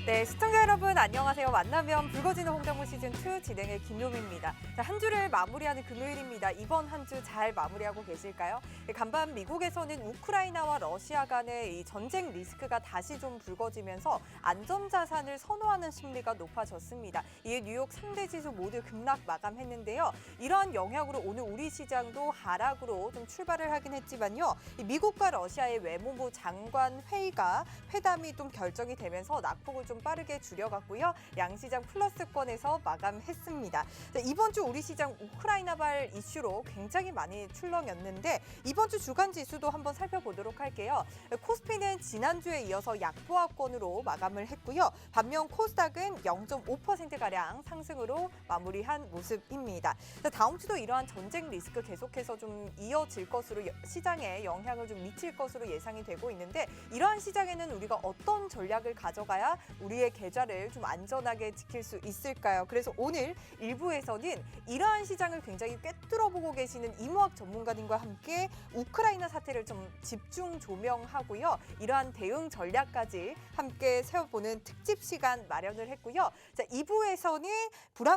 네, 시청자 여러분 안녕하세요. 만나면 붉어지는 홍정무 시즌2 진행의 김요미입니다. 자, 한 주를 마무리하는 금요일입니다. 이번 한 주 잘 마무리하고 계실까요? 간밤 미국에서는 우크라이나와 러시아 간의 이 전쟁 리스크가 다시 좀 불거지면서 안전자산을 선호하는 심리가 높아졌습니다. 이에 뉴욕 3대 지수 모두 급락 마감했는데요. 이러한 영향으로 오늘 우리 시장도 하락으로 좀 출발을 하긴 했지만요. 미국과 러시아의 외무부 장관 회담이 좀 결정이 되면서 낙폭을 좀 빠르게 줄여갔고요. 양시장 플러스권에서 마감했습니다. 자, 이번 주 우리 시장 우크라이나발 이슈로 굉장히 많이 출렁였는데 이번 주 주간 지수도 한번 살펴보도록 할게요. 코스피는 지난주에 이어서 약보합권으로 마감을 했고요. 반면 코스닥은 0.5%가량 상승으로 마무리한 모습입니다. 자, 다음 주도 이러한 전쟁 리스크 계속해서 좀 이어질 것으로 시장에 영향을 좀 미칠 것으로 예상이 되고 있는데 이러한 시장에는 우리가 어떤 전략을 가져가야 우리의 계좌를 좀 안전하게 지킬 수 있을까요? 그래서 오늘 일부에서는 이러한 시장을 굉장히 꿰뚫어보고 계시는 이무학 전문가님과 함께 우크라이나 사태를 좀 집중 조명하고요. 이러한 대응 전략까지 함께 세워보는 특집 시간 마련을 했고요. 자, 2부에서는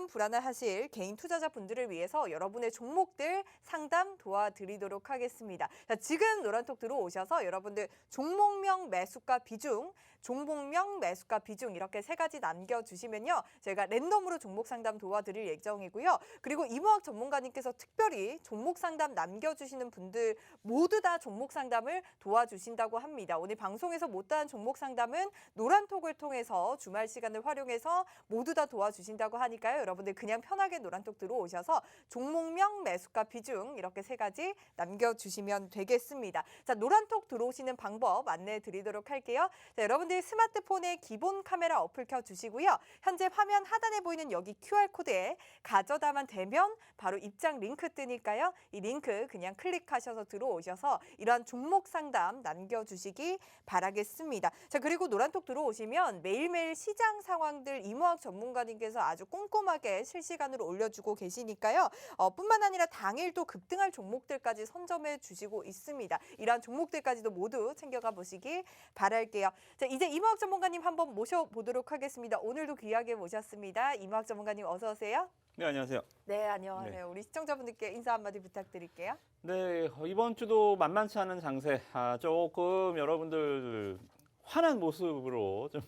불안하실 개인 투자자분들을 위해서 여러분의 종목들 상담 도와드리도록 하겠습니다. 자, 지금 노란톡 들어오셔서 여러분들 종목명 매수가 비중, 종목명 매수가 비중 이렇게 세 가지 남겨주시면요. 저희가 랜덤으로 종목 상담 도와드릴 예정이고요. 그리고 이무학 전문가님께서 특별히 종목 상담 남겨주시는 분들 모두 다 종목 상담을 도와주신다고 합니다. 오늘 방송에서 못다한 종목 상담은 노란톡을 통해서 주말 시간을 활용해서 모두 다 도와주신다고 하니까요. 여러분들 그냥 편하게 노란톡 들어오셔서 종목명 매수가 비중 이렇게 세 가지 남겨주시면 되겠습니다. 자, 노란톡 들어오시는 방법 안내해 드리도록 할게요. 자, 여러분들 스마트폰에 기본 카메라 어플 켜주시고요. 현재 화면 하단에 보이는 여기 QR코드에 가져다만 대면 바로 입장 링크 뜨니까요. 이 링크 그냥 클릭하셔서 들어오셔서 이러한 종목 상담 남겨주시기 바라겠습니다. 자, 그리고 노란톡 들어오시면 매일매일 시장 상황들 이무학 전문가님께서 아주 꼼꼼하게 실시간으로 올려주고 계시니까요. 뿐만 아니라 당일도 급등할 종목들까지 선점해 주시고 있습니다. 이러한 종목들까지도 모두 챙겨가 보시기 바랄게요. 자, 이제 이무학 전문가님 한번 모셔보도록 하겠습니다. 오늘도 귀하게 모셨습니다. 이무학 전문가님 어서 오세요. 네, 안녕하세요. 네, 안녕하세요. 네. 우리 시청자분들께 인사 한마디 부탁드릴게요. 네, 이번 주도 만만치 않은 장세, 조금 여러분들 환한 모습으로 좀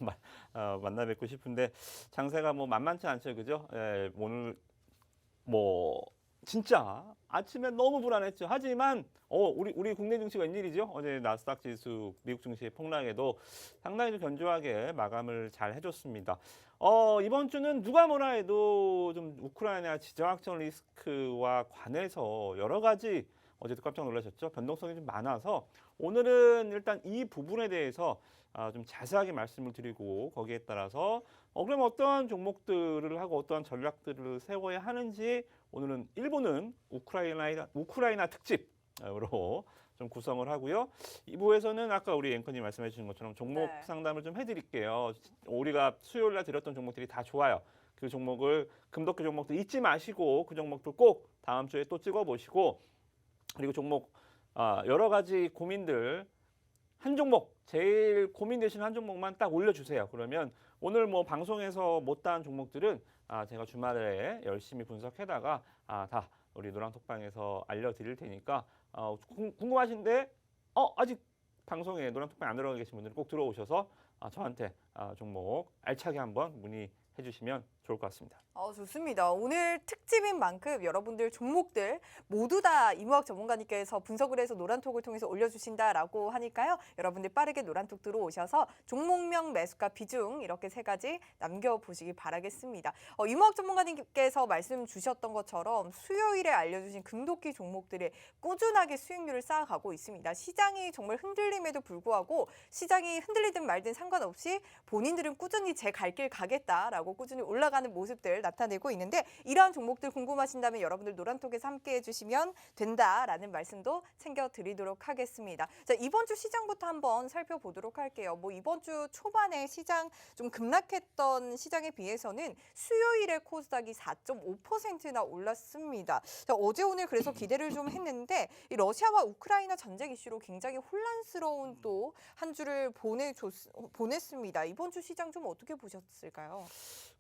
만나 뵙고 싶은데 장세가 뭐 만만치 않죠, 그죠? 예, 오늘 진짜 아침에 너무 불안했죠. 하지만 우리 국내 증시 웬일이죠? 어제 나스닥 지수 미국 증시의 폭락에도 상당히 좀 견조하게 마감을 잘 해줬습니다. 이번 주는 누가 뭐라 해도 좀 우크라이나 지정학적 리스크와 관해서 여러 가지 어제도 깜짝 놀라셨죠? 변동성이 좀 많아서 오늘은 일단 이 부분에 대해서 좀 자세하게 말씀을 드리고 거기에 따라서 그럼 어떠한 종목들을 하고 어떠한 전략들을 세워야 하는지 오늘은 1부는 우크라이나 특집으로 좀 구성을 하고요. 2부에서는 아까 우리 앵커님 말씀해 주신 것처럼 종목 네. 상담을 좀 해드릴게요. 우리가 수요일 날 드렸던 종목들이 다 좋아요. 그 종목을 금독교 종목들 잊지 마시고 그 종목들 꼭 다음 주에 또 찍어보시고 그리고 종목 여러 가지 고민들 한 종목 제일 고민되시는 한 종목만 딱 올려주세요. 그러면 오늘 뭐 방송에서 못다한 종목들은 제가 주말에 열심히 분석해다가 다 우리 노란톡방에서 알려드릴 테니까 궁금하신데 아직 방송에 노란톡방 안 들어가 계신 분들은 꼭 들어오셔서 저한테 종목 알차게 한번 문의해 주시면 좋을 것 같습니다. 좋습니다. 오늘 특집인 만큼 여러분들 종목들 모두 다 이무학 전문가님께서 분석을 해서 노란톡을 통해서 올려주신다라고 하니까요. 여러분들 빠르게 노란톡 들어오셔서 종목명 매수가 비중 이렇게 세 가지 남겨보시기 바라겠습니다. 이무학 전문가님께서 말씀 주셨던 것처럼 수요일에 알려주신 금도끼 종목들이 꾸준하게 수익률을 쌓아가고 있습니다. 시장이 정말 흔들림에도 불구하고 시장이 흔들리든 말든 상관없이 본인들은 꾸준히 제 갈 길 가겠다라고 꾸준히 올라가 올라가는 모습들 나타내고 있는데 이러한 종목들 궁금하신다면 여러분들 노란톡에서 함께해 주시면 된다라는 말씀도 챙겨드리도록 하겠습니다. 자, 이번 주 시장부터 한번 살펴보도록 할게요. 뭐 이번 주 초반에 시장 좀 급락했던 시장에 비해서는 수요일에 코스닥이 4.5%나 올랐습니다. 자, 어제 오늘 그래서 기대를 좀 했는데 이 러시아와 우크라이나 전쟁 이슈로 굉장히 혼란스러운 또 한 주를 보냈습니다. 이번 주 시장 좀 어떻게 보셨을까요?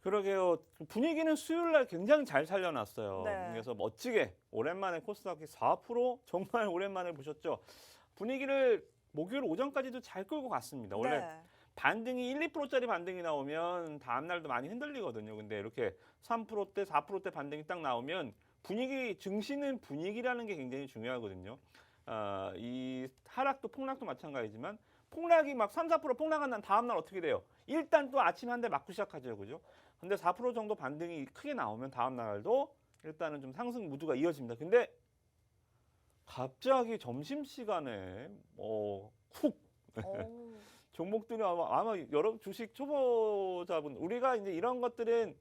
그러게요. 분위기는 수요일 날 굉장히 잘 살려놨어요. 네. 그래서 멋지게 오랜만에 코스닥이 4% 정말 오랜만에 보셨죠. 분위기를 목요일 오전까지도 잘 끌고 갔습니다. 원래 네. 반등이 1, 2%짜리 반등이 나오면 다음 날도 많이 흔들리거든요. 근데 이렇게 3%대, 4%대 반등이 딱 나오면 분위기, 증시는 분위기라는 게 굉장히 중요하거든요. 이 하락도 폭락도 마찬가지지만 폭락이 막 3, 4% 폭락한 난 다음 날 어떻게 돼요? 일단 또 아침에 한 대 맞고 시작하죠. 그죠? 근데 4% 정도 반등이 크게 나오면 다음 날도 일단은 좀 상승 무드가 이어집니다. 근데 갑자기 점심시간에 훅 오. 종목들이 아마 여러 주식 초보자분 우리가 이제 이런 것들은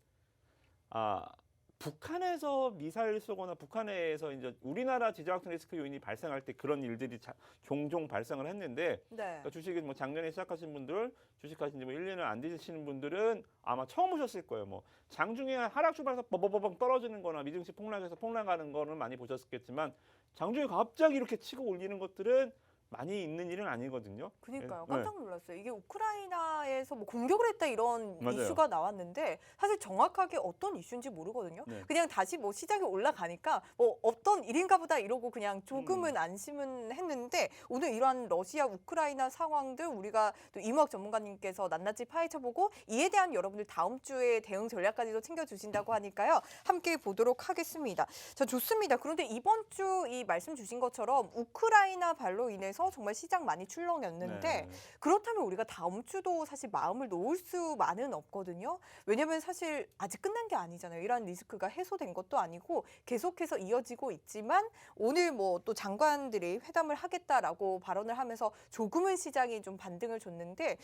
북한에서 미사일 쏘거나 북한에서 이제 우리나라 지정학적 리스크 요인이 발생할 때 그런 일들이 종종 발생을 했는데 네. 그러니까 주식을 뭐 작년에 시작하신 분들 주식하신 지 뭐 1년을 안 되시는 분들은 아마 처음 보셨을 거예요. 뭐 장중에 하락 출발해서 버버버벅 떨어지는 거나 미증시 폭락해서 폭락하는 거는 많이 보셨겠지만 장중에 갑자기 이렇게 치고 올리는 것들은 많이 있는 일은 아니거든요. 그러니까요. 네. 깜짝 놀랐어요. 이게 우크라이나에서 뭐 공격을 했다 이런 맞아요. 이슈가 나왔는데 사실 정확하게 어떤 이슈인지 모르거든요. 네. 그냥 다시 뭐 시장이 올라가니까 뭐 어떤 일인가 보다 이러고 그냥 조금은 안심은 했는데 오늘 이러한 러시아 우크라이나 상황들 우리가 또 이무학 전문가님께서 낱낱이 파헤쳐보고 이에 대한 여러분들 다음 주에 대응 전략까지도 챙겨주신다고 하니까요. 함께 보도록 하겠습니다. 자, 좋습니다. 그런데 이번 주 이 말씀 주신 것처럼 우크라이나 발로 인해서 정말 시장 많이 출렁였는데 네. 그렇다면 우리가 다음 주도 사실 마음을 놓을 수만은 없거든요. 왜냐하면 사실 아직 끝난 게 아니잖아요. 이러한 리스크가 해소된 것도 아니고 계속해서 이어지고 있지만 오늘 뭐 또 장관들이 회담을 하겠다라고 발언을 하면서 조금은 시장이 좀 반등을 줬는데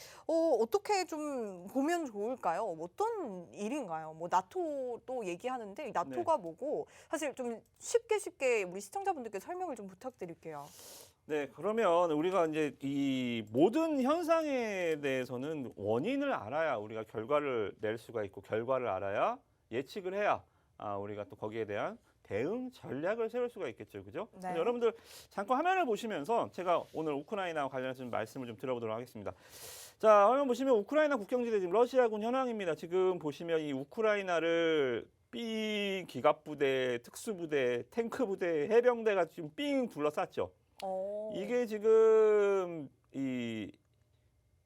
어떻게 좀 보면 좋을까요? 어떤 일인가요? 뭐 나토도 얘기하는데 나토가 뭐고 사실 좀 쉽게 우리 시청자분들께 설명을 좀 부탁드릴게요. 네, 그러면 우리가 이제 이 모든 현상에 대해서는 원인을 알아야 우리가 결과를 낼 수가 있고 결과를 알아야 예측을 해야 우리가 또 거기에 대한 대응 전략을 세울 수가 있겠죠, 그죠? 네. 여러분들 잠깐 화면을 보시면서 제가 오늘 우크라이나와 관련해서 좀 말씀을 좀 들어보도록 하겠습니다. 자, 화면 보시면 우크라이나 국경지대 지금 러시아군 현황입니다. 지금 보시면 이 우크라이나를 삥 기갑부대, 특수부대, 탱크부대, 해병대가 지금 삥 둘러쌌죠. 이게 지금 이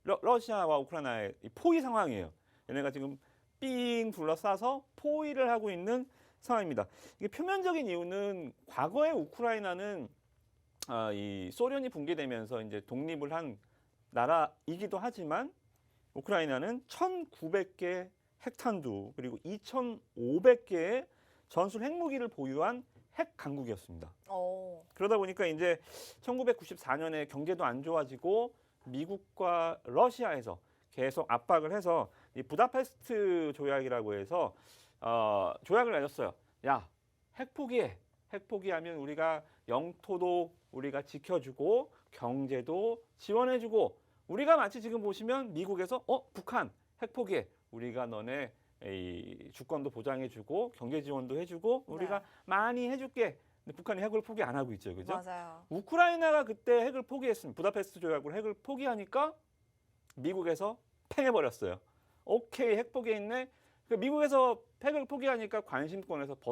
러시아와 우크라이나의 이 포위 상황이에요. 얘네가 지금 삥 둘러싸서 포위를 하고 있는 상황입니다. 이게 표면적인 이유는 과거에 우크라이나는 이 소련이 붕괴되면서 이제 독립을 한 나라이기도 하지만 우크라이나는 1,900개 핵탄두 그리고 2,500개의 전술 핵무기를 보유한 핵 강국이었습니다. 그러다 보니까 이제 1994년에 경제도 안 좋아지고 미국과 러시아에서 계속 압박을 해서 이 부다페스트 조약이라고 해서 조약을 맺었어요. 야, 핵 포기해. 핵 포기하면 우리가 영토도 우리가 지켜주고 경제도 지원해주고 우리가 마치 지금 보시면 미국에서 북한 핵 포기해. 우리가 너네 이 주권도 보장해주고 경제 지원도 해주고 우리가 네. 많이 해줄게. 근데 북한이 핵을 포기 안 하고 있죠, 그죠? 맞아요. 우크라이나가 그때 핵을 포기했습니다. 부다페스트 조약으로 핵을 포기하니까 미국에서 팽해버렸어요. 오케이, 핵 포기했네. 그 미국에서 핵을 포기하니까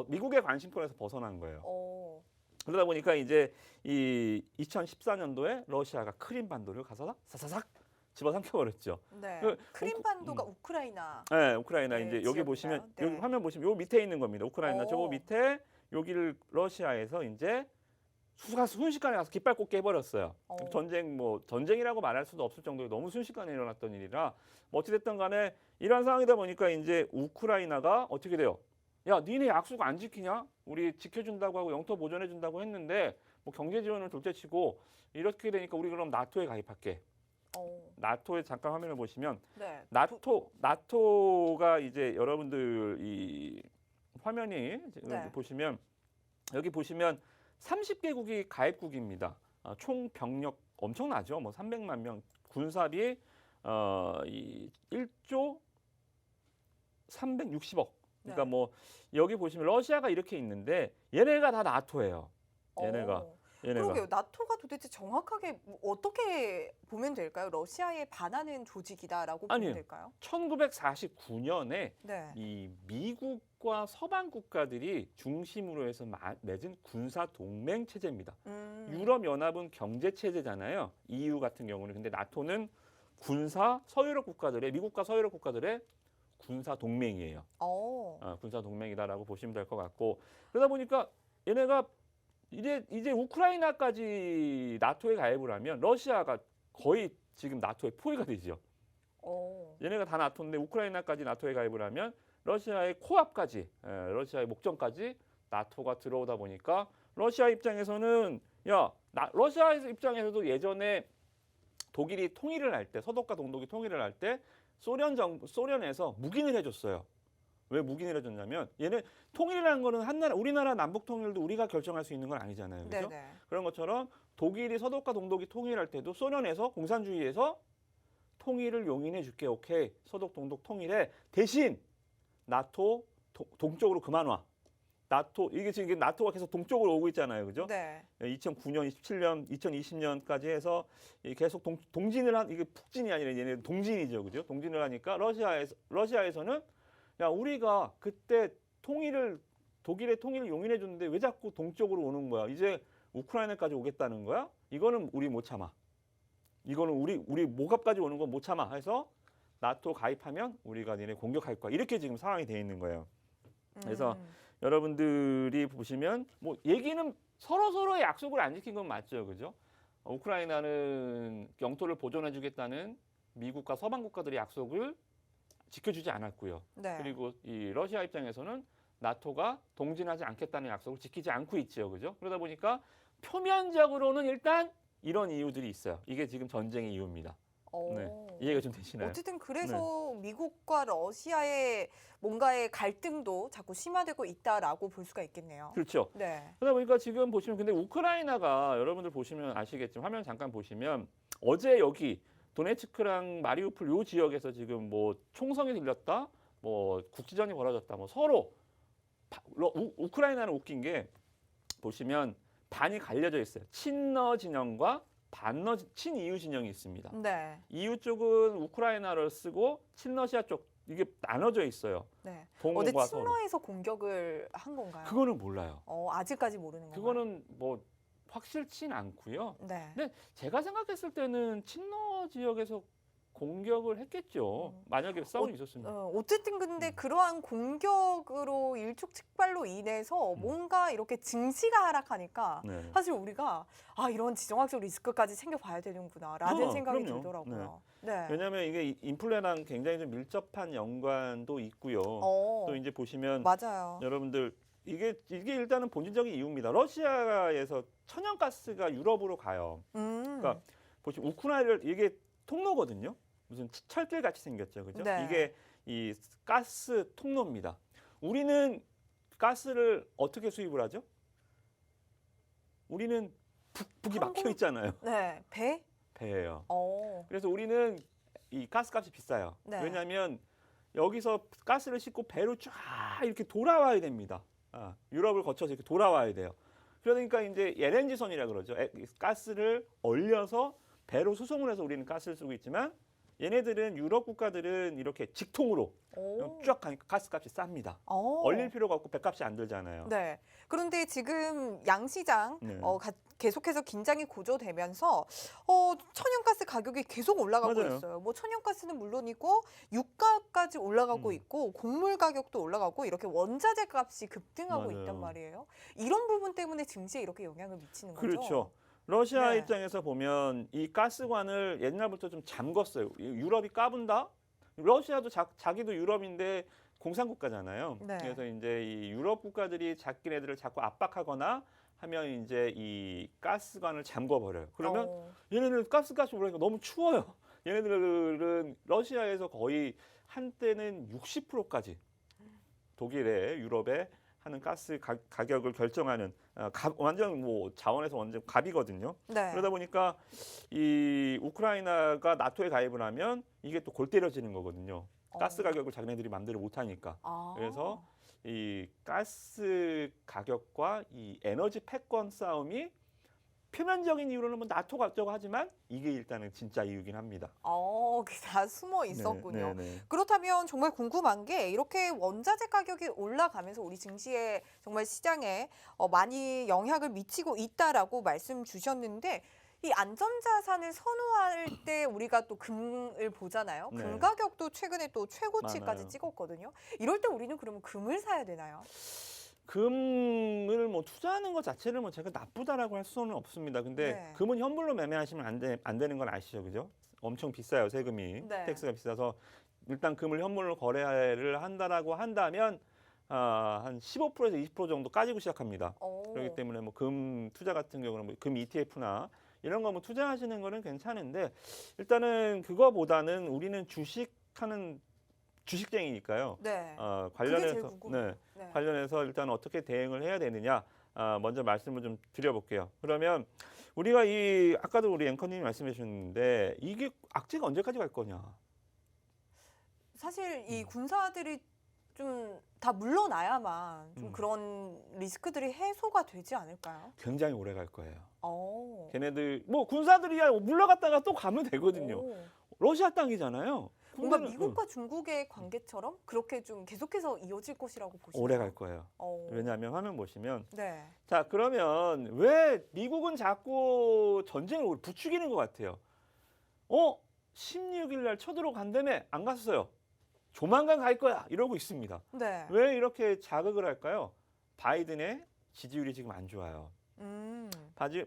미국의 관심권에서 벗어난 거예요. 그러다 보니까 이제 이 2014년도에 러시아가 크림 반도를 가서 사사삭 집어삼켜버렸죠. 네. 그 크림반도가 우크라이나. 네, 우크라이나 네, 이제 여기 지역인가요? 보시면 네. 여기 화면 보시면 요 밑에 있는 겁니다. 우크라이나 저거 밑에 여기를 러시아에서 이제 순식간에 가서 깃발 꽂게 해버렸어요. 전쟁이라고 말할 수도 없을 정도로 너무 순식간에 일어났던 일이라 뭐 어찌됐든 간에 이런 상황이다 보니까 이제 우크라이나가 어떻게 돼요? 야, 니네 약속 안 지키냐? 우리 지켜준다고 하고 영토 보존해준다고 했는데 뭐 경제 지원을 둘째치고 이렇게 되니까 우리 그럼 나토에 가입할게. 나토의 잠깐 화면을 보시면 네. 나토가 이제 여러분들 이 화면이 지금 네. 보시면 여기 보시면 30개국이 가입국입니다. 총 병력 엄청나죠. 뭐 300만 명, 군사비 이 1조 360억. 그러니까 네. 뭐 여기 보시면 러시아가 이렇게 있는데 얘네가 다 나토예요. 얘네가. 그러게요. 나토가 도대체 정확하게 어떻게 보면 될까요? 러시아에 반하는 조직이다라고 보면 아니에요. 될까요? 1949년에 네. 이 미국과 서방 국가들이 중심으로 해서 맺은 군사 동맹 체제입니다. 유럽 연합은 경제 체제잖아요. EU 같은 경우는. 근데 나토는 미국과 서유럽 국가들의 군사 동맹이에요. 군사 동맹이다라고 보시면 될 것 같고, 그러다 보니까 얘네가 이제 우크라이나까지 나토에 가입을 하면 러시아가 거의 지금 나토의 포위가 되죠. 얘네가 다 나토인데 우크라이나까지 나토에 가입을 하면 러시아의 코앞까지, 러시아의 목전까지 나토가 들어오다 보니까 러시아 입장에서는 러시아 입장에서도 예전에 독일이 통일을 할 때, 서독과 동독이 통일을 할 때 소련에서 묵인을 해줬어요. 왜 묵인을 해줬냐면 얘는 통일이라는 거는 우리나라 남북 통일도 우리가 결정할 수 있는 건 아니잖아요. 그렇죠? 네네. 그런 것처럼 독일이 서독과 동독이 통일할 때도 소련에서 공산주의에서 통일을 용인해 줄게. 오케이. 서독 동독 통일해. 대신 나토 동쪽으로 그만 와. 이게 지금 나토가 계속 동쪽으로 오고 있잖아요. 그죠? 네. 2009년, 27년, 2020년까지 해서 계속 동진을 이게 북진이 아니라 얘네 동진이죠. 그죠? 동진을 하니까 러시아에서는 우리가 그때 독일의 통일을 용인해 줬는데 왜 자꾸 동쪽으로 오는 거야? 이제 우크라이나까지 오겠다는 거야? 이거는 우리 못 참아. 이거는 우리 목 앞까지 오는 건 못 참아. 해서 나토 가입하면 우리가 얘네 공격할 거야. 이렇게 지금 상황이 돼 있는 거예요. 그래서 여러분들이 보시면 뭐 얘기는 서로의 약속을 안 지킨 건 맞죠. 그죠? 우크라이나는 영토를 보존해 주겠다는 미국과 서방 국가들의 약속을 지켜주지 않았고요. 네. 그리고 이 러시아 입장에서는 나토가 동진하지 않겠다는 약속을 지키지 않고 있죠. 그죠? 그러다 보니까 표면적으로는 일단 이런 이유들이 있어요. 이게 지금 전쟁의 이유입니다. 네. 이해가 좀 되시나요? 어쨌든 그래서 미국과 러시아의 뭔가의 갈등도 자꾸 심화되고 있다라고 볼 수가 있겠네요. 그렇죠. 네. 그러다 보니까 지금 보시면 근데 우크라이나가 여러분들 보시면 아시겠지만 화면 잠깐 보시면 어제 여기 도네츠크랑 마리우폴 요 지역에서 지금 뭐 총성이 들렸다, 뭐 국지전이 벌어졌다, 뭐 서로 우크라이나는 웃긴 게 보시면 반이 갈려져 있어요. 친러 진영과 친이유 진영이 있습니다. 네. 이유 쪽은 우크라이나를 쓰고 친러시아 쪽 이게 나눠져 있어요. 네. 동호가 어제 서로. 친러에서 공격을 한 건가요? 그거는 몰라요. 아직까지 모르는 건가요? 그거는 뭐 확실치는 않고요. 네. 근데 제가 생각했을 때는 친러 지역에서 공격을 했겠죠. 만약에 싸움이 있었으면. 어쨌든 근데 그러한 공격으로 일촉즉발로 인해서 뭔가 이렇게 증시가 하락하니까 네. 사실 우리가 이런 지정학적 리스크까지 챙겨봐야 되는구나라는 생각이 그럼요. 들더라고요. 네. 왜냐하면 이게 인플레랑 굉장히 좀 밀접한 연관도 있고요. 또 이제 보시면 맞아요. 여러분들 이게 일단은 본질적인 이유입니다. 러시아에서 천연가스가 유럽으로 가요. 그러니까 보시면 우크라이나를 이게 통로거든요. 무슨 철길 같이 생겼죠, 그죠? 네. 이게 이 가스 통로입니다. 우리는 가스를 어떻게 수입을 하죠? 우리는 북이 막혀 있잖아요. 네. 배예요. 그래서 그래서 우리는 이 가스값이 비싸요. 네. 왜냐하면 여기서 가스를 싣고 배로 쫙 이렇게 돌아와야 됩니다. 유럽을 거쳐서 이렇게 돌아와야 돼요. 그러니까 이제 LNG선이라 그러죠. 가스를 얼려서 배로 수송을 해서 우리는 가스를 쓰고 있지만 얘네들은 유럽 국가들은 이렇게 직통으로 쫙 가니까 가스값이 쌉니다. 얼릴 필요가 없고 배값이 안 들잖아요. 네. 그런데 지금 양시장 네. 계속해서 긴장이 고조되면서 천연가스 가격이 계속 올라가고 맞아요. 있어요. 뭐 천연가스는 물론이고 유가까지 올라가고 있고 곡물 가격도 올라가고 이렇게 원자재 값이 급등하고 맞아요. 있단 말이에요. 이런 부분 때문에 증시에 이렇게 영향을 미치는 거죠. 그렇죠. 러시아 네. 입장에서 보면 이 가스관을 옛날부터 좀 잠궜어요. 유럽이 까분다? 러시아도 자기도 유럽인데 공산국가잖아요. 네. 그래서 이제 이 유럽 국가들이 자기네들을 자꾸 압박하거나 하면 이제 이 가스관을 잠궈 버려요. 그러면 어. 얘네들은 가스가스 오르니까 너무 추워요. 얘네들은 러시아에서 거의 한때는 60%까지 독일에 유럽에 하는 가스 가격을 결정하는 완전 뭐 자원에서 완전 갑이거든요. 네. 그러다 보니까 이 우크라이나가 나토에 가입을 하면 이게 또 골 때려지는 거거든요. 가스 가격을 자기네들이 마음대로 못 하니까. 아. 그래서 이 가스 가격과 이 에너지 패권 싸움이 표면적인 이유로는 뭐 나토가 어쩌고 하지만 이게 일단은 진짜 이유긴 합니다. 그게 다 숨어 있었군요. 네, 네, 네. 그렇다면 정말 궁금한 게 이렇게 원자재 가격이 올라가면서 우리 증시에 정말 시장에 많이 영향을 미치고 있다라고 말씀 주셨는데 이 안전자산을 선호할 때 우리가 또 금을 보잖아요. 네. 금 가격도 최근에 또 최고치까지 많아요. 찍었거든요. 이럴 때 우리는 그러면 금을 사야 되나요? 금을 뭐 투자하는 것 자체를 뭐 제가 나쁘다라고 할 수는 없습니다. 근데 네. 금은 현물로 매매하시면 안 되는 건 아시죠, 그죠? 엄청 비싸요, 세금이. 네. 텍스가 비싸서 일단 금을 현물로 거래를 한다라고 한다면 한 15%에서 20% 정도 까지고 시작합니다. 그렇기 때문에 뭐 금 투자 같은 경우는 뭐 금 ETF나 이런 거 뭐 투자하시는 거는 괜찮은데 일단은 그거보다는 우리는 주식쟁이니까요. 네. 그게 제일 관련해서 궁금해요. 네. 관련해서 일단 어떻게 대응을 해야 되느냐 먼저 말씀을 좀 드려볼게요. 그러면 우리가 이 아까도 우리 앵커님이 말씀해 주셨는데 이게 악재가 언제까지 갈 거냐? 사실 이 군사들이 좀 다 물러나야만 좀 그런 리스크들이 해소가 되지 않을까요? 굉장히 오래 갈 거예요. 오. 걔네들 뭐 군사들이야 물러갔다가 또 가면 되거든요. 오. 러시아 땅이잖아요. 뭔가 군대는, 미국과 중국의 관계처럼 그렇게 좀 계속해서 이어질 것이라고 보시나요? 오래 갈 거예요. 어. 왜냐하면 화면 보시면 네. 자 그러면 왜 미국은 자꾸 전쟁을 부추기는 것 같아요? 16일 날 쳐들어간다며 안 갔어요. 조만간 갈 거야 이러고 있습니다. 네. 왜 이렇게 자극을 할까요? 바이든의 지지율이 지금 안 좋아요.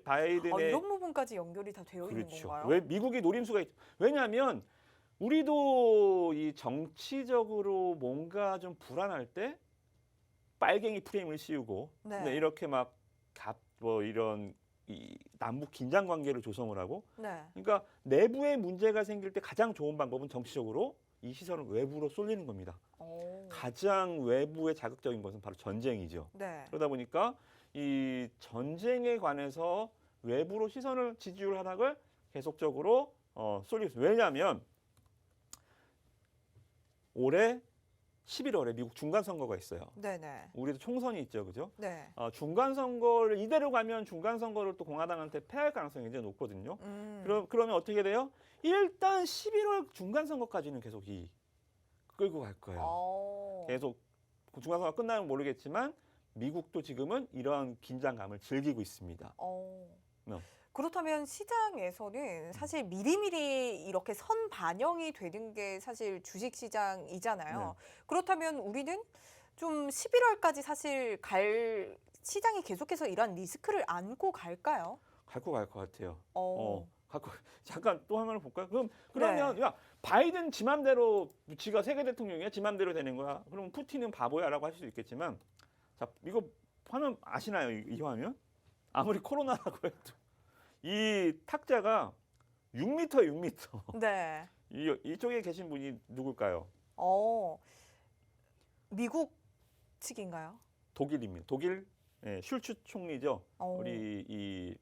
바이든의 이런 부분까지 연결이 다 되어 있는 그렇죠. 건가요? 왜 미국이 노림수가 왜냐하면 우리도 이 정치적으로 뭔가 좀 불안할 때 빨갱이 프레임을 씌우고 네. 이렇게 막 이런 이 남북 긴장 관계를 조성을 하고 네. 그러니까 내부에 문제가 생길 때 가장 좋은 방법은 정치적으로 이 시선을 외부로 쏠리는 겁니다. 오. 가장 외부에 자극적인 것은 바로 전쟁이죠. 네. 그러다 보니까 이 전쟁에 관해서 외부로 시선을 지지율 하락을 계속적으로 쏠리고 있습니다. 왜냐하면 올해 11월에 미국 중간 선거가 있어요. 네네. 우리도 총선이 있죠, 그죠? 네. 중간 선거를 이대로 가면 중간 선거를 또 공화당한테 패할 가능성이 굉장히 높거든요. 그러면 어떻게 돼요? 일단 11월 중간 선거까지는 계속 끌고 갈 거예요. 계속 중간 선거 끝나면 모르겠지만 미국도 지금은 이러한 긴장감을 즐기고 있습니다. 그렇다면 시장에서는 사실 미리미리 이렇게 선 반영이 되는 게 사실 주식 시장이잖아요. 그렇다면 우리는 좀 11월까지 사실 시장이 계속해서 이런 리스크를 안고 갈까요? 갖고 갈 것 같아요. 갖고 잠깐 또 하나를 볼까요? 그러면 네. 야 바이든 지 맘대로 지가 세계 대통령이야 지 맘대로 되는 거야. 그럼 푸틴은 바보야라고 할 수도 있겠지만 자 이거 화면 아시나요? 이 화면? 아무리 코로나라고 해도 이 탁자가 6m. 네. 이쪽에 계신 분이 누굴까요? 미국 측인가요? 독일입니다. 독일 슐츠 총리죠. 우리 이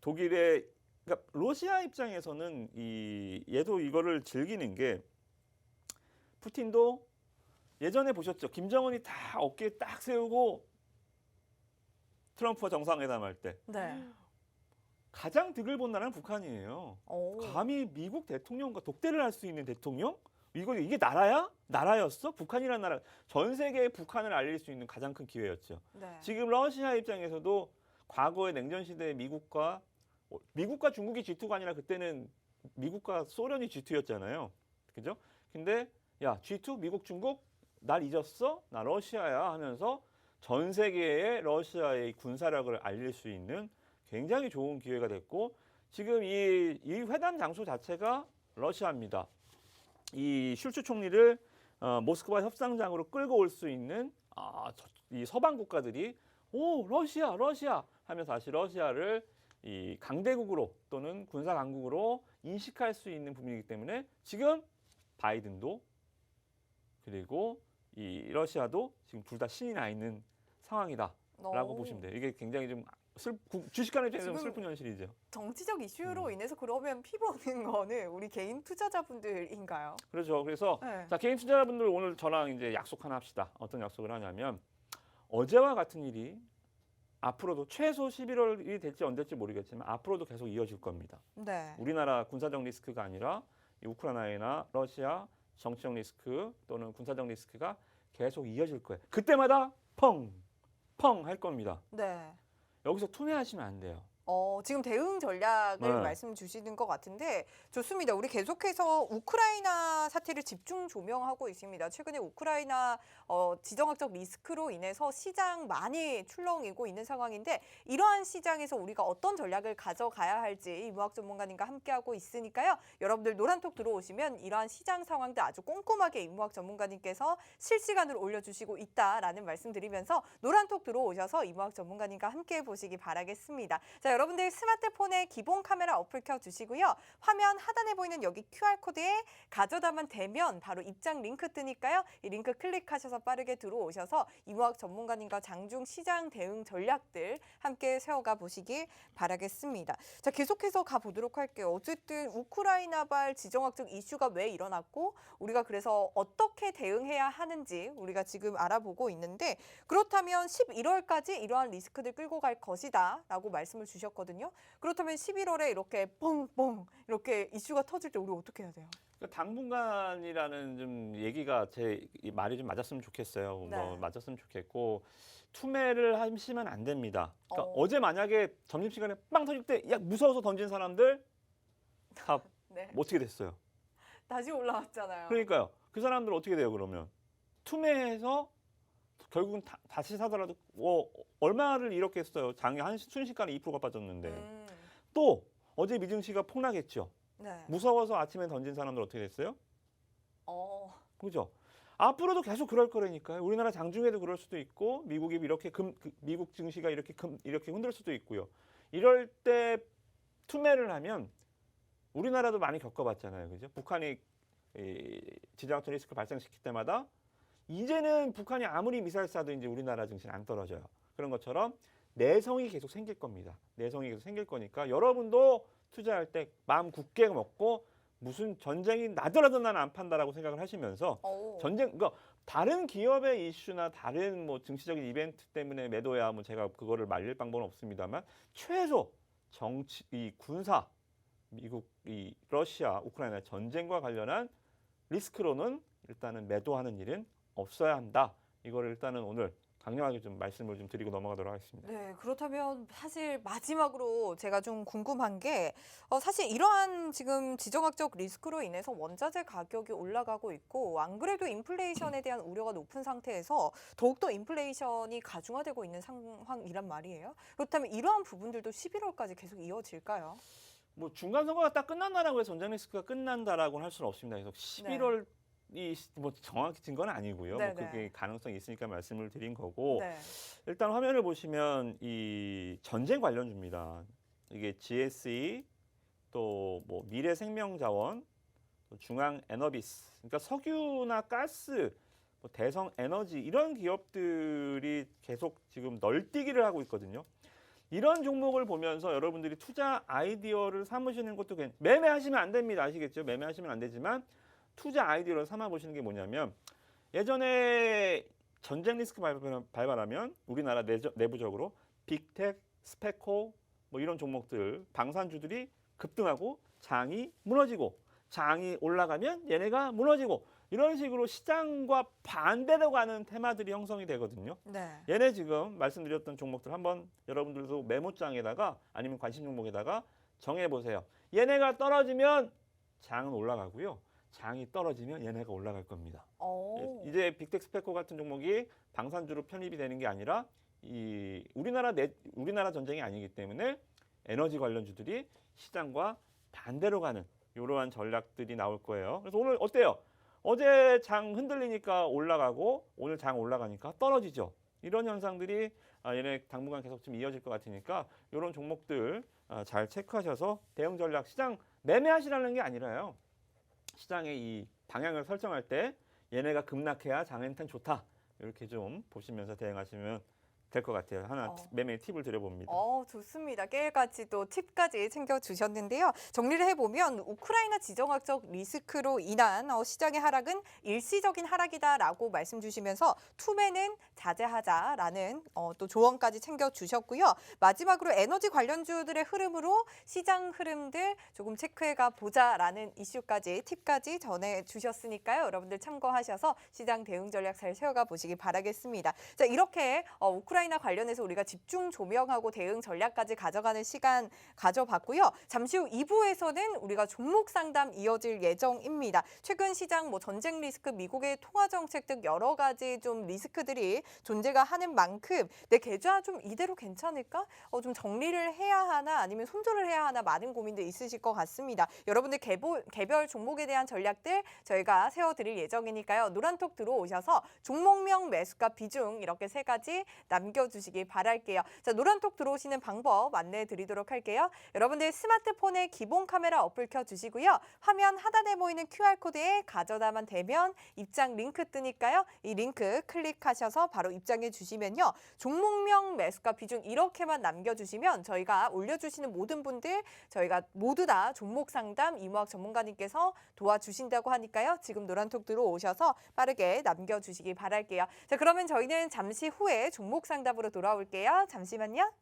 독일의 그러니까 러시아 입장에서는 얘도 이거를 즐기는 게 푸틴도 예전에 보셨죠. 김정은이 다 어깨에 딱 세우고 트럼프와 정상회담할 때 네. 가장 득을 본 나라는 북한이에요. 감히 미국 대통령과 독대를 할 수 있는 대통령? 이게 나라야? 나라였어? 북한이라는 나라. 전 세계에 북한을 알릴 수 있는 가장 큰 기회였죠. 네. 지금 러시아 입장에서도 과거의 냉전 시대에 미국과 중국이 G2가 아니라 그때는 미국과 소련이 G2였잖아요. 그죠? 근데 야, G2 미국 중국 날 잊었어? 나 러시아야 하면서 전 세계에 러시아의 군사력을 알릴 수 있는 굉장히 좋은 기회가 됐고 지금 이 회담 장소 자체가 러시아입니다. 이 슐츠 총리를 모스크바 협상장으로 끌고 올 수 있는 이 서방 국가들이 오, 러시아 하면서 다시 러시아를 이 강대국으로 또는 군사 강국으로 인식할 수 있는 부분이기 때문에 지금 바이든도 그리고 이 러시아도 지금 둘 다 신이 나 있는 상황이다라고 보시면 돼요. 이게 굉장히 좀 주식하는 입장에서 좀 지금 슬픈 현실이죠. 정치적 이슈로 인해서 그러면 피보는 거는 우리 개인 투자자분들인가요? 그렇죠. 그래서 네. 자, 개인 투자자분들 오늘 저랑 이제 약속 하나 합시다. 어떤 약속을 하냐면 어제와 같은 일이 앞으로도 최소 11월이 될지 안 될지 모르겠지만 앞으로도 계속 이어질 겁니다. 네. 우리나라 군사적 리스크가 아니라 이 우크라이나나 러시아 정치적 리스크 또는 군사적 리스크가 계속 이어질 거예요. 그때마다 펑 할 겁니다. 네. 여기서 투매하시면 안 돼요. 지금 대응 전략을 네. 말씀 주시는 것 같은데 좋습니다. 우리 계속해서 우크라이나 사태를 집중 조명하고 있습니다. 최근에 우크라이나 지정학적 리스크로 인해서 시장 많이 출렁이고 있는 상황인데 이러한 시장에서 우리가 어떤 전략을 가져가야 할지 이무학 전문가님과 함께하고 있으니까요. 여러분들 노란톡 들어오시면 이러한 시장 상황도 아주 꼼꼼하게 이무학 전문가님께서 실시간으로 올려주시고 있다라는 말씀드리면서 노란톡 들어오셔서 이무학 전문가님과 함께해 보시기 바라겠습니다. 자, 여러분들 스마트폰에 기본 카메라 어플 켜주시고요. 화면 하단에 보이는 여기 QR코드에 가져다만 대면 바로 입장 링크 뜨니까요. 이 링크 클릭하셔서 빠르게 들어오셔서 이무학 전문가님과 장중 시장 대응 전략들 함께 세워가 보시기 바라겠습니다. 자, 계속해서 가보도록 할게요. 어쨌든 우크라이나발 지정학적 이슈가 왜 일어났고 우리가 그래서 어떻게 대응해야 하는지 우리가 지금 알아보고 있는데 그렇다면 11월까지 이러한 리스크들 끌고 갈 것이다 라고 말씀을 주셨거든요. 그렇다면 11월에 이렇게 뻥뻥 이렇게 이슈가 터질 때 우리 어떻게 해야 돼요? 그러니까 당분간이라는 좀 얘기가 제 말이 좀 맞았으면 좋겠어요. 네. 뭐 맞았으면 좋겠고 투매를 하시면 안 됩니다. 그러니까 어. 어제 만약에 점심시간에 빵 터질 때 야 무서워서 던진 사람들 다 네. 어떻게 됐어요? 다시 올라왔잖아요. 그러니까요. 그 사람들 어떻게 돼요 그러면? 투매해서 결국은 다시 사더라도 얼마를 잃었겠어요. 장이 순식간에 2%가 빠졌는데. 또 어제 미증시가 폭락했죠. 네. 무서워서 아침에 던진 사람들 어떻게 됐어요? 어. 그죠? 앞으로도 계속 그럴 거라니까요. 우리나라 장중에도 그럴 수도 있고 미국이 이렇게 미국 증시가 이렇게 흔들 수도 있고요. 이럴 때 투매를 하면 우리나라도 많이 겪어봤잖아요. 그죠? 북한이 지정학적 리스크 발생시킬 때마다 이제는 북한이 아무리 미사일 쏴도 이제 우리나라 증시는 안 떨어져요. 그런 것처럼 내성이 계속 생길 겁니다. 내성이 계속 생길 거니까 여러분도 투자할 때 마음 굳게 먹고 무슨 전쟁이 나더라도 나는 안 판다라고 생각을 하시면서 그러니까 다른 기업의 이슈나 다른 뭐 증시적인 이벤트 때문에 매도야 뭐 제가 그거를 말릴 방법은 없습니다만 최소 정치, 이 군사, 미국, 이 러시아, 우크라이나 전쟁과 관련한 리스크로는 일단은 매도하는 일은 없어야 한다. 이거를 일단은 오늘 강력하게 좀 말씀을 좀 드리고 넘어가도록 하겠습니다. 네, 그렇다면 사실 마지막으로 제가 좀 궁금한 게 사실 이러한 지금 지정학적 리스크로 인해서 원자재 가격이 올라가고 있고 안 그래도 인플레이션에 대한 우려가 높은 상태에서 더욱더 인플레이션이 가중화되고 있는 상황이란 말이에요. 그렇다면 이러한 부분들도 11월까지 계속 이어질까요? 뭐 중간 선거가 딱 끝난다라고 해서 전쟁 리스크가 끝난다라고 할 수는 없습니다. 그래서 11월 뭐 정확히 증거는 아니고요. 뭐 그게 가능성이 있으니까 말씀을 드린 거고 네. 일단 화면을 보시면 이 전쟁 관련주입니다. 이게 GSE 또 뭐 미래생명자원, 또 중앙에너비스, 그러니까 석유나 가스, 뭐 대성에너지 이런 기업들이 계속 지금 널뛰기를 하고 있거든요. 이런 종목을 보면서 여러분들이 투자 아이디어를 삼으시는 것도 매매하시면 안 됩니다. 아시겠죠? 매매하시면 안 되지만 투자 아이디어를 삼아 보시는 게 뭐냐면 예전에 전쟁 리스크 발발하면 우리나라 내부적으로 빅텍, 스페코 뭐 이런 종목들 방산주들이 급등하고 장이 무너지고 장이 올라가면 얘네가 무너지고 이런 식으로 시장과 반대로 가는 테마들이 형성이 되거든요. 네. 얘네 지금 말씀드렸던 종목들 한번 여러분들도 메모장에다가 아니면 관심 종목에다가 정해보세요. 얘네가 떨어지면 장은 올라가고요. 장이 떨어지면 얘네가 올라갈 겁니다. 이제 빅텍 스페코 같은 종목이 방산주로 편입이 되는 게 아니라 이 우리나라 전쟁이 아니기 때문에 에너지 관련주들이 시장과 반대로 가는 이러한 전략들이 나올 거예요. 그래서 오늘 어때요? 어제 장 흔들리니까 올라가고 오늘 장 올라가니까 떨어지죠. 이런 현상들이 얘네 당분간 계속 좀 이어질 것 같으니까 이런 종목들 잘 체크하셔서 대응 전략 시장 매매하시라는 게 아니라요. 시장의 이 방향을 설정할 때 얘네가 급락해야 장한테는 좋다. 이렇게 좀 보시면서 대응하시면 될 것 같아요. 하나 매매 팁을 드려봅니다. 좋습니다. 깨알같이 또 팁까지 챙겨주셨는데요. 정리를 해보면 우크라이나 지정학적 리스크로 인한 시장의 하락은 일시적인 하락이다라고 말씀 주시면서 투매는 자제하자라는 또 조언까지 챙겨주셨고요. 마지막으로 에너지 관련주들의 흐름으로 시장 흐름들 조금 체크해가 보자라는 이슈까지 팁까지 전해주셨으니까요. 여러분들 참고하셔서 시장 대응 전략 잘 세워가 보시기 바라겠습니다. 자, 이렇게 우크라이나 관련해서 우리가 집중 조명하고 대응 전략까지 가져가는 시간 가져봤고요. 잠시 후 2부에서는 우리가 종목 상담 이어질 예정입니다. 최근 시장 전쟁 리스크, 미국의 통화 정책 등 여러 가지 좀 리스크들이 존재가 하는 만큼 내 계좌 좀 이대로 괜찮을까? 좀 정리를 해야 하나 아니면 손절을 해야 하나 많은 고민도 있으실 것 같습니다. 여러분들 개별 종목에 대한 전략들 저희가 세워드릴 예정이니까요. 노란톡 들어오셔서 종목명, 매수가, 비중 이렇게 세 가지 남겨주시기 바랄게요. 자, 노란톡 들어오시는 방법 안내해 드리도록 할게요. 여러분들 스마트폰에 기본 카메라 어플 켜주시고요. 화면 하단에 보이는 QR코드에 가져다만 대면 입장 링크 뜨니까요. 이 링크 클릭하셔서 바로 입장해 주시면요. 종목명, 매수가, 비중 이렇게만 남겨주시면 저희가 올려주시는 모든 분들 저희가 모두 다 종목 상담 이모학 전문가님께서 도와주신다고 하니까요. 지금 노란톡 들어오셔서 빠르게 남겨주시기 바랄게요. 자, 그러면 저희는 잠시 후에 종목 상담으로 돌아올게요. 잠시만요.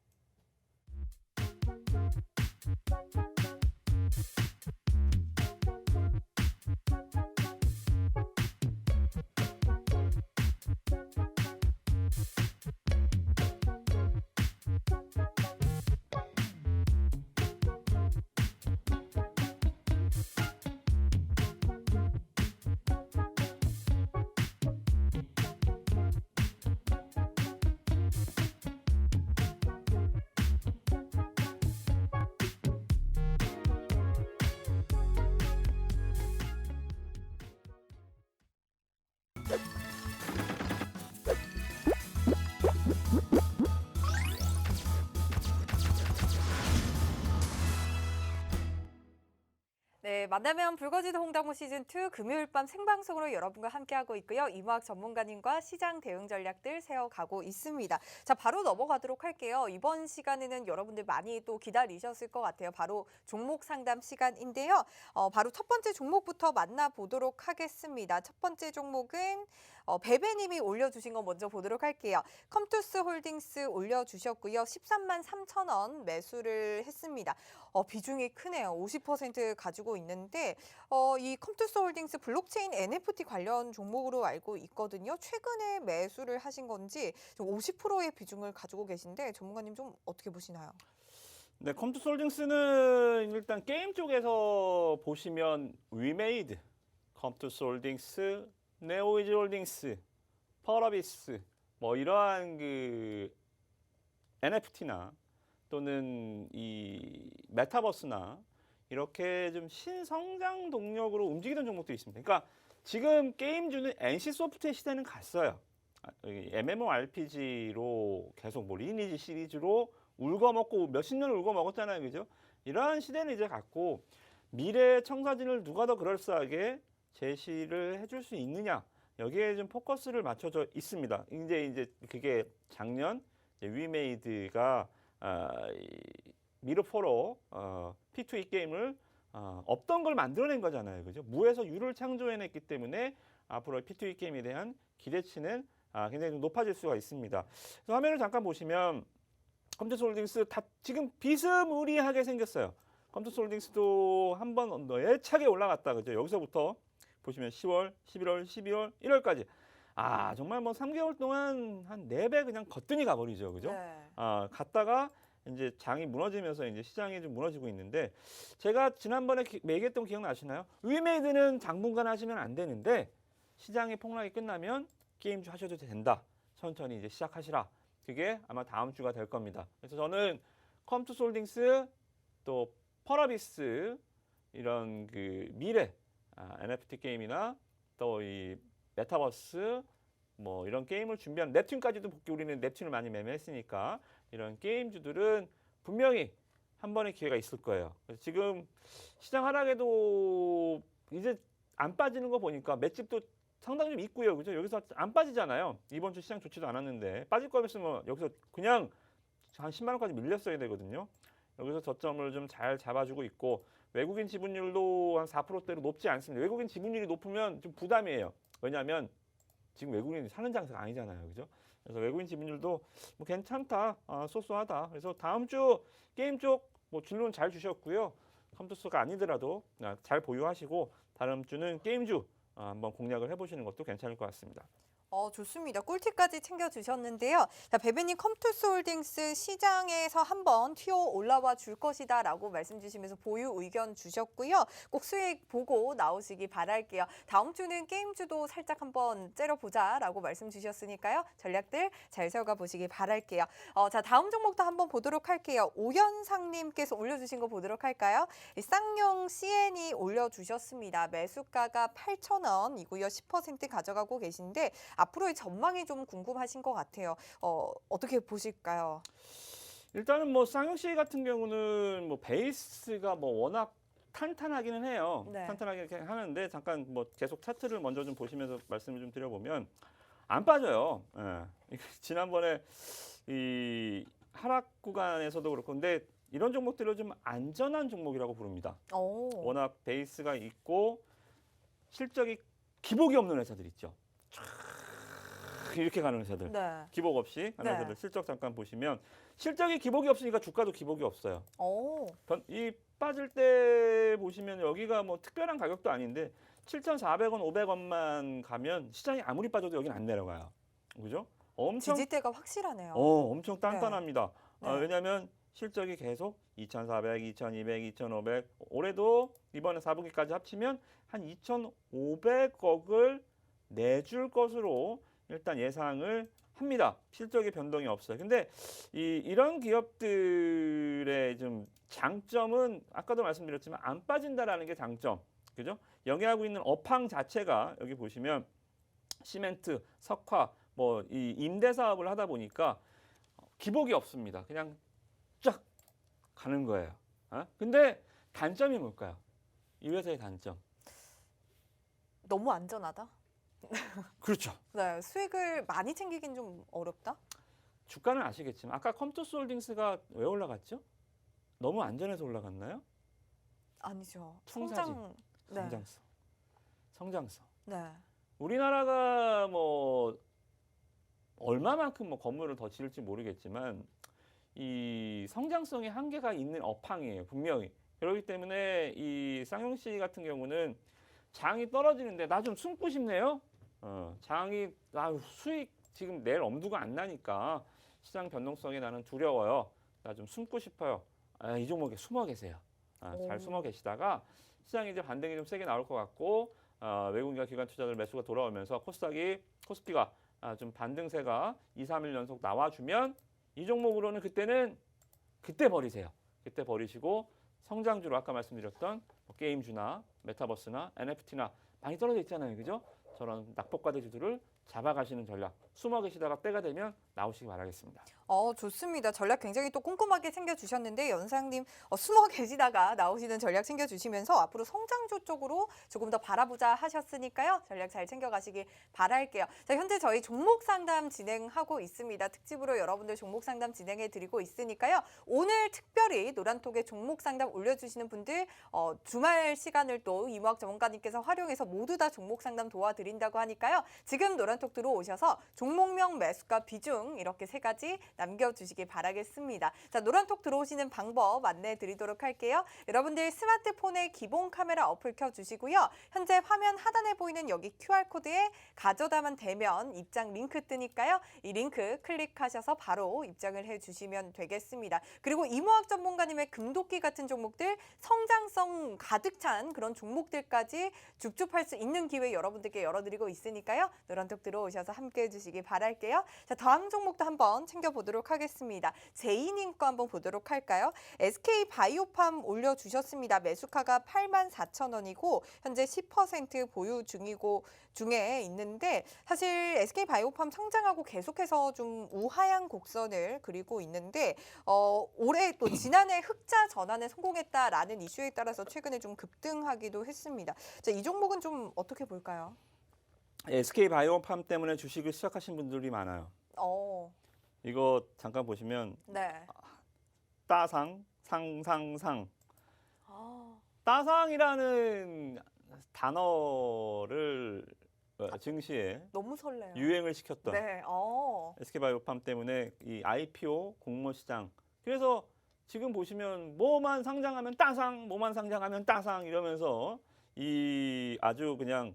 네, 만나면 붉어지는 홍당무 시즌2 금요일 밤 생방송으로 여러분과 함께하고 있고요. 이모학 전문가님과 시장 대응 전략들 세워가고 있습니다. 자, 바로 넘어가도록 할게요. 이번 시간에는 여러분들 많이 또 기다리셨을 것 같아요. 바로 종목 상담 시간인데요. 바로 첫 번째 종목부터 만나보도록 하겠습니다. 첫 번째 종목은 베베님이 올려주신 거 먼저 보도록 할게요. 컴투스 홀딩스 올려주셨고요. 13만 3천 원 매수를 했습니다. 비중이 크네요. 50% 가지고 있는데 이 컴투스 홀딩스 블록체인 NFT 관련 종목으로 알고 있거든요. 최근에 매수를 하신 건지 50%의 비중을 가지고 계신데 전문가님 좀 어떻게 보시나요? 네, 컴투스 홀딩스는 일단 게임 쪽에서 보시면 위메이드, 컴투스 홀딩스, 네오이즈 홀딩스, 펄어비스 뭐 이러한 그 NFT나 또는 이 메타버스나 이렇게 좀 신성장 동력으로 움직이던 종목들이 있습니다. 그러니까 지금 게임주는 NC소프트의 시대는 갔어요. MMORPG로 계속 뭐 리니지 시리즈로 울거먹고 몇십 년을 울거먹었잖아요. 그죠? 이러한 시대는 이제 갔고 미래의 청사진을 누가 더 그럴싸하게 제시를 해줄 수 있느냐 여기에 좀 포커스를 맞춰져 있습니다. 이제 그게 작년 위메이드가 미르포로 P2E 게임을 없던 걸 만들어낸 거잖아요. 그죠? 무에서 유를 창조해냈기 때문에 앞으로 P2E 게임에 대한 기대치는 굉장히 좀 높아질 수가 있습니다. 그래서 화면을 잠깐 보시면 컴투스 홀딩스 다 지금 비스무리하게 생겼어요. 컴투스 홀딩스도 한번 애차게 올라갔다. 그죠? 여기서부터 보시면 10월, 11월, 12월, 1월까지 정말 뭐 3개월 동안 한 4배 그냥 거뜬히 가버리죠. 그죠? 네. 갔다가 이제 장이 무너지면서 이제 시장이 좀 무너지고 있는데 제가 지난번에 얘기했던 거 기억나시나요? 위메이드는 당분간 하시면 안 되는데 시장의 폭락이 끝나면 게임주 하셔도 된다. 천천히 이제 시작하시라. 그게 아마 다음 주가 될 겁니다. 그래서 저는 컴투스 홀딩스 또 펄어비스 이런 그 미래 NFT 게임이나 또 이 메타버스 뭐 이런 게임을 준비한 넵튠까지도 복귀 우리는 넵튠을 많이 매매했으니까 이런 게임주들은 분명히 한 번의 기회가 있을 거예요. 그래서 지금 시장 하락에도 이제 안 빠지는 거 보니까 맷집도 상당히 좀 있고요. 그죠? 여기서 안 빠지잖아요. 이번 주 시장 좋지도 않았는데 빠질 거였으면 여기서 그냥 한 10만 원까지 밀렸어야 되거든요. 여기서 저점을 좀 잘 잡아주고 있고 외국인 지분율도 한 4%대로 높지 않습니다. 외국인 지분율이 높으면 좀 부담이에요. 왜냐하면 지금 외국인이 사는 장세가 아니잖아요. 그죠? 그래서 외국인 지분율도 뭐 괜찮다, 쏘쏘하다. 그래서 다음 주 게임 쪽 뭐 진로는 잘 주셨고요. 컴퓨터가 아니더라도 잘 보유하시고 다음 주는 게임주 한번 공략을 해보시는 것도 괜찮을 것 같습니다. 좋습니다. 꿀팁까지 챙겨주셨는데요. 자, 베베님 컴투스홀딩스 시장에서 한번 튀어 올라와 줄 것이다라고 말씀 주시면서 보유 의견 주셨고요. 꼭 수익 보고 나오시기 바랄게요. 다음 주는 게임주도 살짝 한번 째려보자라고 말씀 주셨으니까요. 전략들 잘 세워가 보시기 바랄게요. 자, 다음 종목도 한번 보도록 할게요. 오현상님께서 올려주신 거 보도록 할까요? 이 쌍용 CN이 올려주셨습니다. 매수가가 8,000원이고요. 10% 가져가고 계신데 앞으로의 전망이 좀 궁금하신 것 같아요. 어떻게 보실까요? 일단은 뭐 쌍용 씨 같은 경우는 뭐 베이스가 뭐 워낙 탄탄하기는 해요. 네. 탄탄하게 하는데 잠깐 뭐 계속 차트를 먼저 좀 보시면서 말씀을 좀 드려보면 안 빠져요. 예. 지난번에 이 하락 구간에서도 그렇고 근데 이런 종목들을 좀 안전한 종목이라고 부릅니다. 워낙 베이스가 있고 실적이 기복이 없는 회사들 있죠. 이렇게 가는 회사들. 네. 기복 없이 가는 네. 회사들 실적 잠깐 보시면 실적이 기복이 없으니까 주가도 기복이 없어요. 이 빠질 때 보시면 여기가 뭐 특별한 가격도 아닌데 7,400원, 500원만 가면 시장이 아무리 빠져도 여기는 안 내려가요. 그죠? 엄청 지지대가 확실하네요. 엄청 단단합니다. 네. 왜냐하면 실적이 계속 2,400, 2,200, 2,500 올해도 이번에 4분기까지 합치면 한 2,500억을 내줄 것으로 일단 예상을 합니다. 실적의 변동이 없어요. 근데 이런 기업들의 좀 장점은 아까도 말씀드렸지만 안 빠진다라는 게 장점. 그죠? 영위하고 있는 업황 자체가 여기 보시면 시멘트, 석화, 뭐 이 임대 사업을 하다 보니까 기복이 없습니다. 그냥 쫙 가는 거예요. 근데 단점이 뭘까요? 이 회사의 단점. 너무 안전하다. 그렇죠. 네, 수익을 많이 챙기긴 좀 어렵다. 주가는 아시겠지만 아까 컴투스홀딩스가 왜 올라갔죠? 너무 안전해서 올라갔나요? 아니죠. 청사진. 네. 성장성. 네. 우리나라가 뭐 얼마만큼 뭐 건물을 더 지을지 모르겠지만 이 성장성의 한계가 있는 업황이에요. 분명히. 그렇기 때문에 이 쌍용 씨 같은 경우는 장이 떨어지는데 나 좀 숨고 싶네요. 장이 수익 지금 낼 엄두가 안 나니까 시장 변동성에 나는 두려워요. 나 좀 숨고 싶어요. 이 종목에 숨어 계세요. 잘 숨어 계시다가 시장이 이제 반등이 좀 세게 나올 것 같고 외국인과 기관 투자들 매수가 돌아오면서 코스피가 좀 반등세가 2, 3일 연속 나와주면 이 종목으로는 그때 버리세요. 그때 버리시고 성장주로 아까 말씀드렸던 게임주나 메타버스나 NFT나 많이 떨어져 있잖아요. 그죠? 저런 낙폭과대주들을 잡아가시는 전략. 숨어 계시다가 때가 되면 나오시기 바라겠습니다. 좋습니다. 전략 굉장히 또 꼼꼼하게 챙겨주셨는데 연상님 숨어 계시다가 나오시는 전략 챙겨주시면서 앞으로 성장주 쪽으로 조금 더 바라보자 하셨으니까요. 전략 잘 챙겨가시길 바랄게요. 자, 현재 저희 종목 상담 진행하고 있습니다. 특집으로 여러분들 종목 상담 진행해드리고 있으니까요. 오늘 특별히 노란톡에 종목 상담 올려주시는 분들 주말 시간을 또 이무학 전문가님께서 활용해서 모두 다 종목 상담 도와드린다고 하니까요. 지금 노란톡 들어오셔서 종목명, 매수가, 비중 이렇게 세 가지 남겨주시기 바라겠습니다. 자, 노란톡 들어오시는 방법 안내해 드리도록 할게요. 여러분들 스마트폰에 기본 카메라 어플 켜주시고요. 현재 화면 하단에 보이는 여기 QR코드에 가져다만 대면 입장 링크 뜨니까요. 이 링크 클릭하셔서 바로 입장을 해주시면 되겠습니다. 그리고 이무학 전문가님의 금도끼 같은 종목들, 성장성 가득 찬 그런 종목들까지 줍줍할 수 있는 기회 여러분들께 열어드리고 있으니까요. 노란톡 들어오셔서 함께해 주시기 바랄게요. 자, 다음 종목도 한번 챙겨보도록 하겠습니다. 제이님 거 한번 보도록 할까요? SK 바이오팜 올려주셨습니다. 매수가가 84,000원이고 현재 10% 보유 중에 있는데 사실 SK 바이오팜 성장하고 계속해서 좀 우하향 곡선을 그리고 있는데 올해 또 지난해 흑자 전환에 성공했다라는 이슈에 따라서 최근에 좀 급등하기도 했습니다. 자, 이 종목은 좀 어떻게 볼까요? SK 바이오팜 때문에 주식을 시작하신 분들이 많아요. 어, 이거 잠깐 보시면 네. 따상, 상상상. 아, 따상이라는 단어를 증시에 너무 설레요. 유행을 시켰던 네. SK바이오팜 때문에 이 IPO 공모 시장. 그래서 지금 보시면 뭐만 상장하면 따상, 뭐만 상장하면 따상 이러면서 이 아주 그냥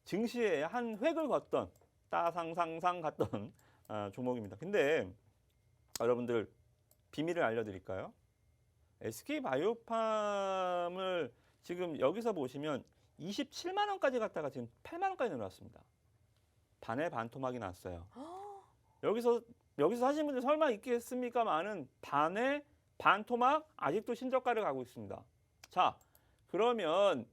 증시에 한 획을 걷던 따상상상 갔던 종목입니다. 근데 여러분들 비밀을 알려드릴까요? SK바이오팜을 지금 여기서 보시면 27만 원까지 갔다가 지금 8만 원까지 내려왔습니다. 반의 반토막이 났어요. 여기서 하신 분들 설마 있겠습니까만은 반의 반토막 아직도 신저가를 가고 있습니다. 자, 그러면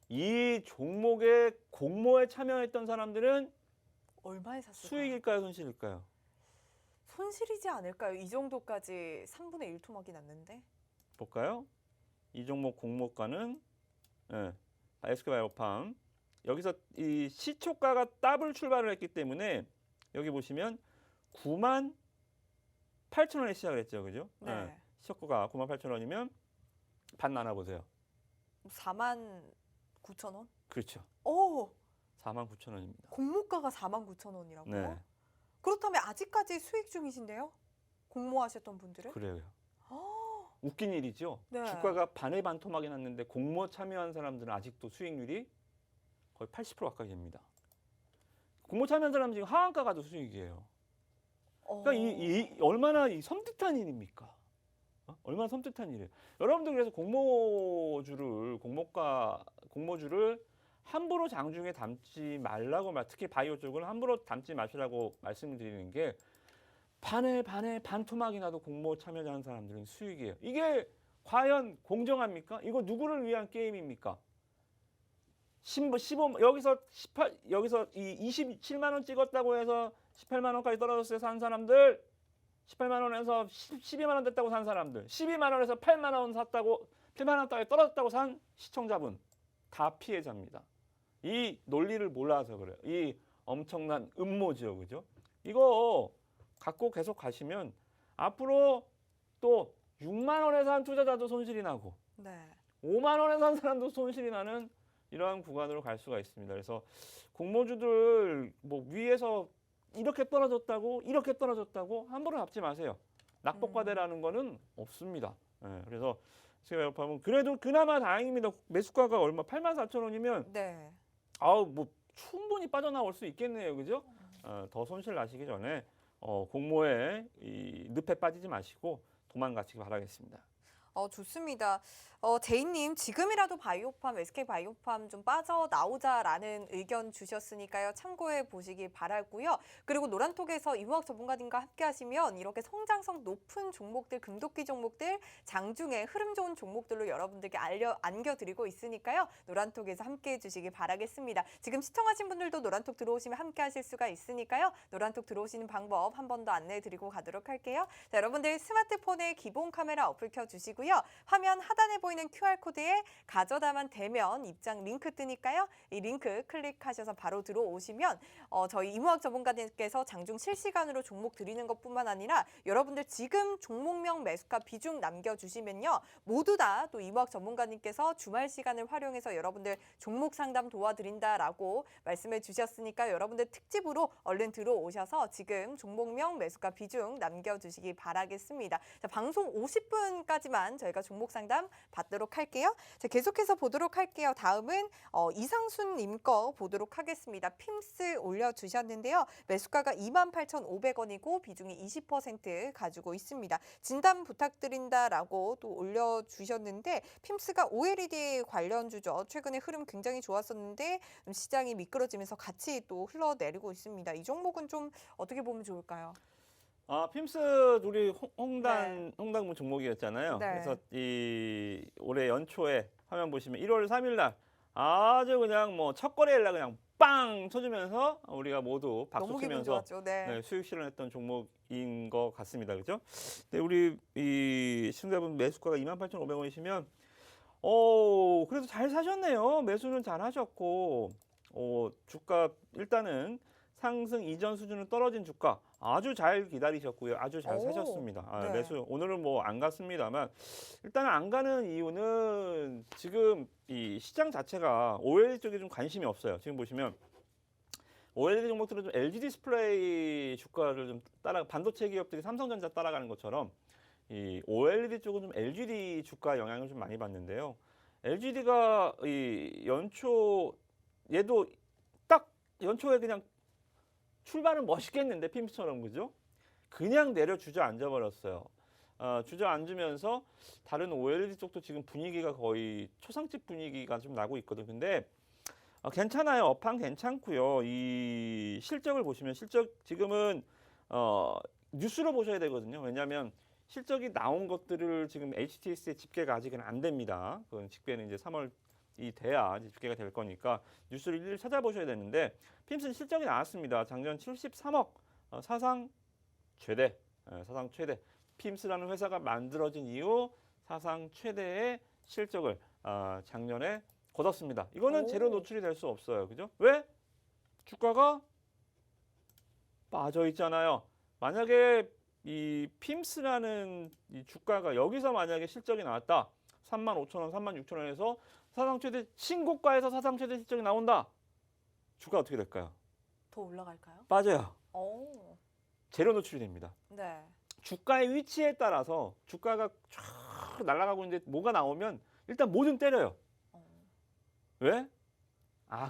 이 종목의 공모에 참여했던 사람들은 얼마에 샀을까요? 수익일까요, 손실일까요? 손실이지 않을까요? 이 정도까지 3분의 1 토막이 났는데. 볼까요? 이 종목 공모가는 SK바이오팜 여기서 이 시초가가 더블 출발을 했기 때문에 여기 보시면 9만 8천 원에 시작을 했죠, 그죠? 네. 시초가가 9만 8천 원이면 반 나눠 보세요. 49,000원? 그렇죠. 오, 4만 9천 원입니다. 공모가가 49,000원이라고요? 네, 그렇다면 아직까지 수익 중이신데요? 공모하셨던 분들은? 그래요. 아, 웃긴 일이죠. 네. 주가가 반의 반토막이 났는데 공모 참여한 사람들은 아직도 수익률이 거의 80% 가까이 됩니다. 공모 참여한 사람은 지금 하한가 가도 수익이에요. 그러니까 이 얼마나 이 섬뜩한 일입니까? 얼마나 섬뜩한 일이에요. 여러분들 그래서 공모주를 함부로 장중에 담지 말라고 특히 바이오 쪽은 함부로 담지 마시라고 말씀을 드리는 게 반의 반토막이 나도 공모 참여하는 사람들은 수익이에요. 이게 과연 공정합니까? 이거 누구를 위한 게임입니까? 15 여기서 이 27만 원 찍었다고 해서 18만 원까지 떨어졌어요. 산 사람들 18만 원에서 12만 원 됐다고 산 사람들 12만 원에서 8만 원 샀다고 8만 원까지 떨어졌다고 산 시청자분 다 피해자입니다. 이 논리를 몰라서 그래요. 이 엄청난 음모죠, 그죠? 이거 갖고 계속 가시면 앞으로 또 6만 원에 산 투자자도 손실이 나고 네. 5만 원에 산 사람도 손실이 나는 이러한 구간으로 갈 수가 있습니다. 그래서 공모주들 뭐 위에서 이렇게 떨어졌다고 함부로 잡지 마세요. 낙폭과대라는 거는 없습니다. 그래서 SK바이오팜은 그래도 그나마 다행입니다. 매수가가 얼마 84,000원이면 네. 뭐 충분히 빠져나올 수 있겠네요, 그죠? 더 손실 나시기 전에 공모에 이 늪에 빠지지 마시고 도망가시기 바라겠습니다. 좋습니다. 제이님, 지금이라도 바이오팜, SK 바이오팜 좀 빠져나오자라는 의견 주셨으니까요. 참고해 보시기 바라고요. 그리고 노란톡에서 이무학 전문가님과 함께 하시면 이렇게 성장성 높은 종목들, 금도끼 종목들, 장중에 흐름 좋은 종목들로 여러분들께 안겨드리고 있으니까요. 노란톡에서 함께 해주시기 바라겠습니다. 지금 시청하신 분들도 노란톡 들어오시면 함께 하실 수가 있으니까요. 노란톡 들어오시는 방법 한 번 더 안내해드리고 가도록 할게요. 자, 여러분들 스마트폰에 기본 카메라 어플 켜주시고요. 화면 하단에 보이는 QR코드에 가져다만 대면 입장 링크 뜨니까요. 이 링크 클릭하셔서 바로 들어오시면 저희 이무학 전문가님께서 장중 실시간으로 종목 드리는 것뿐만 아니라 여러분들 지금 종목명 매수가 비중 남겨주시면요. 모두 다 또 이무학 전문가님께서 주말 시간을 활용해서 여러분들 종목 상담 도와드린다라고 말씀해 주셨으니까 여러분들 특집으로 얼른 들어오셔서 지금 종목명 매수가 비중 남겨주시기 바라겠습니다. 자, 방송 50분까지만 저희가 종목 상담 받도록 할게요. 자, 계속해서 보도록 할게요. 다음은 이상순님 거 보도록 하겠습니다. 핌스 올려주셨는데요. 매수가가 28,500원이고 비중이 20% 가지고 있습니다. 진단 부탁드린다라고 또 올려주셨는데 핌스가 OLED 관련주죠. 최근에 흐름 굉장히 좋았었는데 시장이 미끄러지면서 같이 또 흘러내리고 있습니다. 이 종목은 좀 어떻게 보면 좋을까요? 핌스 우리 홍당무 종목이었잖아요. 네. 그래서 이 올해 연초에 화면 보시면 1월 3일 날 아주 그냥 뭐 첫 거래일 날 그냥 빵 쳐주면서 우리가 모두 박수 너무 기분 치면서 좋았죠. 네. 네, 수익 실현했던 종목인 것 같습니다. 그죠? 근데 우리 이 시청자분 매수가가 28,500원이시면 그래도 잘 사셨네요. 매수는 잘 하셨고 주가 일단은 상승 이전 수준은 떨어진 주가 아주 잘 기다리셨고요. 아주 잘 오, 사셨습니다. 네. 매수 오늘은 뭐 안 갔습니다만 일단 안 가는 이유는 지금 이 시장 자체가 OLED 쪽에 좀 관심이 없어요. 지금 보시면 OLED 종목들은 좀 LG 디스플레이 주가를 좀 반도체 기업들이 삼성전자 따라가는 것처럼 이 OLED 쪽은 좀 LGD 주가 영향을 좀 많이 받는데요. LGD가 이 연초 얘도 딱 연초에 그냥 출발은 멋있게 했는데 핌스처럼 그죠? 그냥 내려 주저앉아 버렸어요. 주저앉으면서 다른 OLED 쪽도 지금 분위기가 거의 초상집 분위기가 좀 나고 있거든. 근데 괜찮아요. 업황 괜찮고요. 이 실적을 보시면 실적 지금은 뉴스로 보셔야 되거든요. 왜냐하면 실적이 나온 것들을 지금 HTS의 집계가 아직은 안 됩니다. 그건 집계는 이제 3월이 돼야 이제 집계가 될 거니까 뉴스를 일일이 찾아보셔야 되는데 핌스는 실적이 나왔습니다. 작년 73억 사상 최대, 사상 최대. 핌스라는 회사가 만들어진 이후 사상 최대의 실적을 작년에 거뒀습니다. 이거는 오. 제로 노출이 될 수 없어요. 그죠? 왜? 주가가 빠져 있잖아요. 만약에 이 핌스라는 이 주가가 여기서 만약에 실적이 나왔다. 35,000원, 36,000원에서 사상 최대 신고가에서 사상 최대 실적이 나온다. 주가 어떻게 될까요? 더 올라갈까요? 빠져요. 오, 제로 노출이 됩니다. 네. 주가의 위치에 따라서 주가가 쫙 날아가고 있는데 뭐가 나오면 일단 뭐든 때려요. 어, 왜?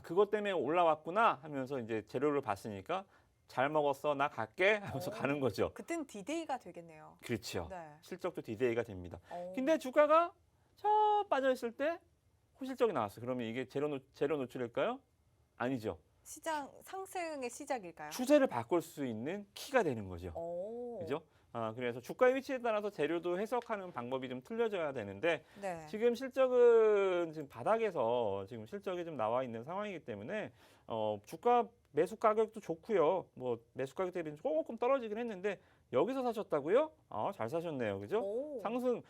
그것 때문에 올라왔구나 하면서 이제 재료를 봤으니까 잘 먹었어, 나 갈게 하면서 오. 가는 거죠. 그땐 디데이가 되겠네요. 그렇죠. 네. 실적도 디데이가 됩니다. 오. 근데 주가가 저 빠져 있을 때 호실적이 나왔어요. 그러면 이게 제로 노출일까요? 아니죠. 시장 상승의 시작일까요? 추세를 바꿀 수 있는 키가 되는 거죠. 오. 그죠? 그래서 주가의 위치에 따라서 재료도 해석하는 방법이 좀 틀려져야 되는데 네. 지금 실적은 지금 바닥에서 지금 실적이 좀 나와 있는 상황이기 때문에 주가 매수 가격도 좋고요. 뭐 매수 가격 대비 조금 떨어지긴 했는데 여기서 사셨다고요? 잘 사셨네요. 그죠? 오. 상승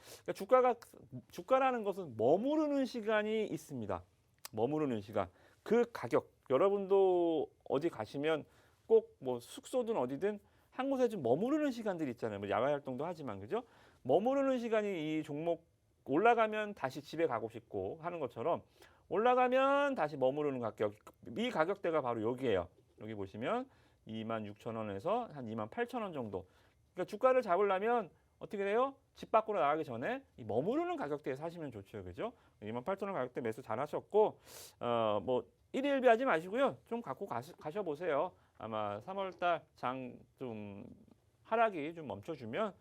주가라는 것은 머무르는 시간이 있습니다. 머무르는 시간. 그 가격 여러분도 어디 가시면 꼭 뭐 숙소든 어디든 한 곳에 좀 머무르는 시간들이 있잖아요. 뭐 야외 활동도 하지만 그죠? 머무르는 시간이 이 종목 올라가면 다시 집에 가고 싶고 하는 것처럼 올라가면 다시 머무르는 가격. 이 가격대가 바로 여기예요. 여기 보시면 26,000원에서 한 28,000원 정도. 그러니까 주가를 잡으려면 어떻게 돼요? 집 밖으로 나가기 전에 이 머무르는 가격대에 사시면 좋죠. 그죠? 28,000원 가격대 매수 잘 하셨고 뭐 일일비하지 마시고요. 좀 갖고 가셔보세요. 아마 3월달 장 좀 하락이 좀 멈춰주면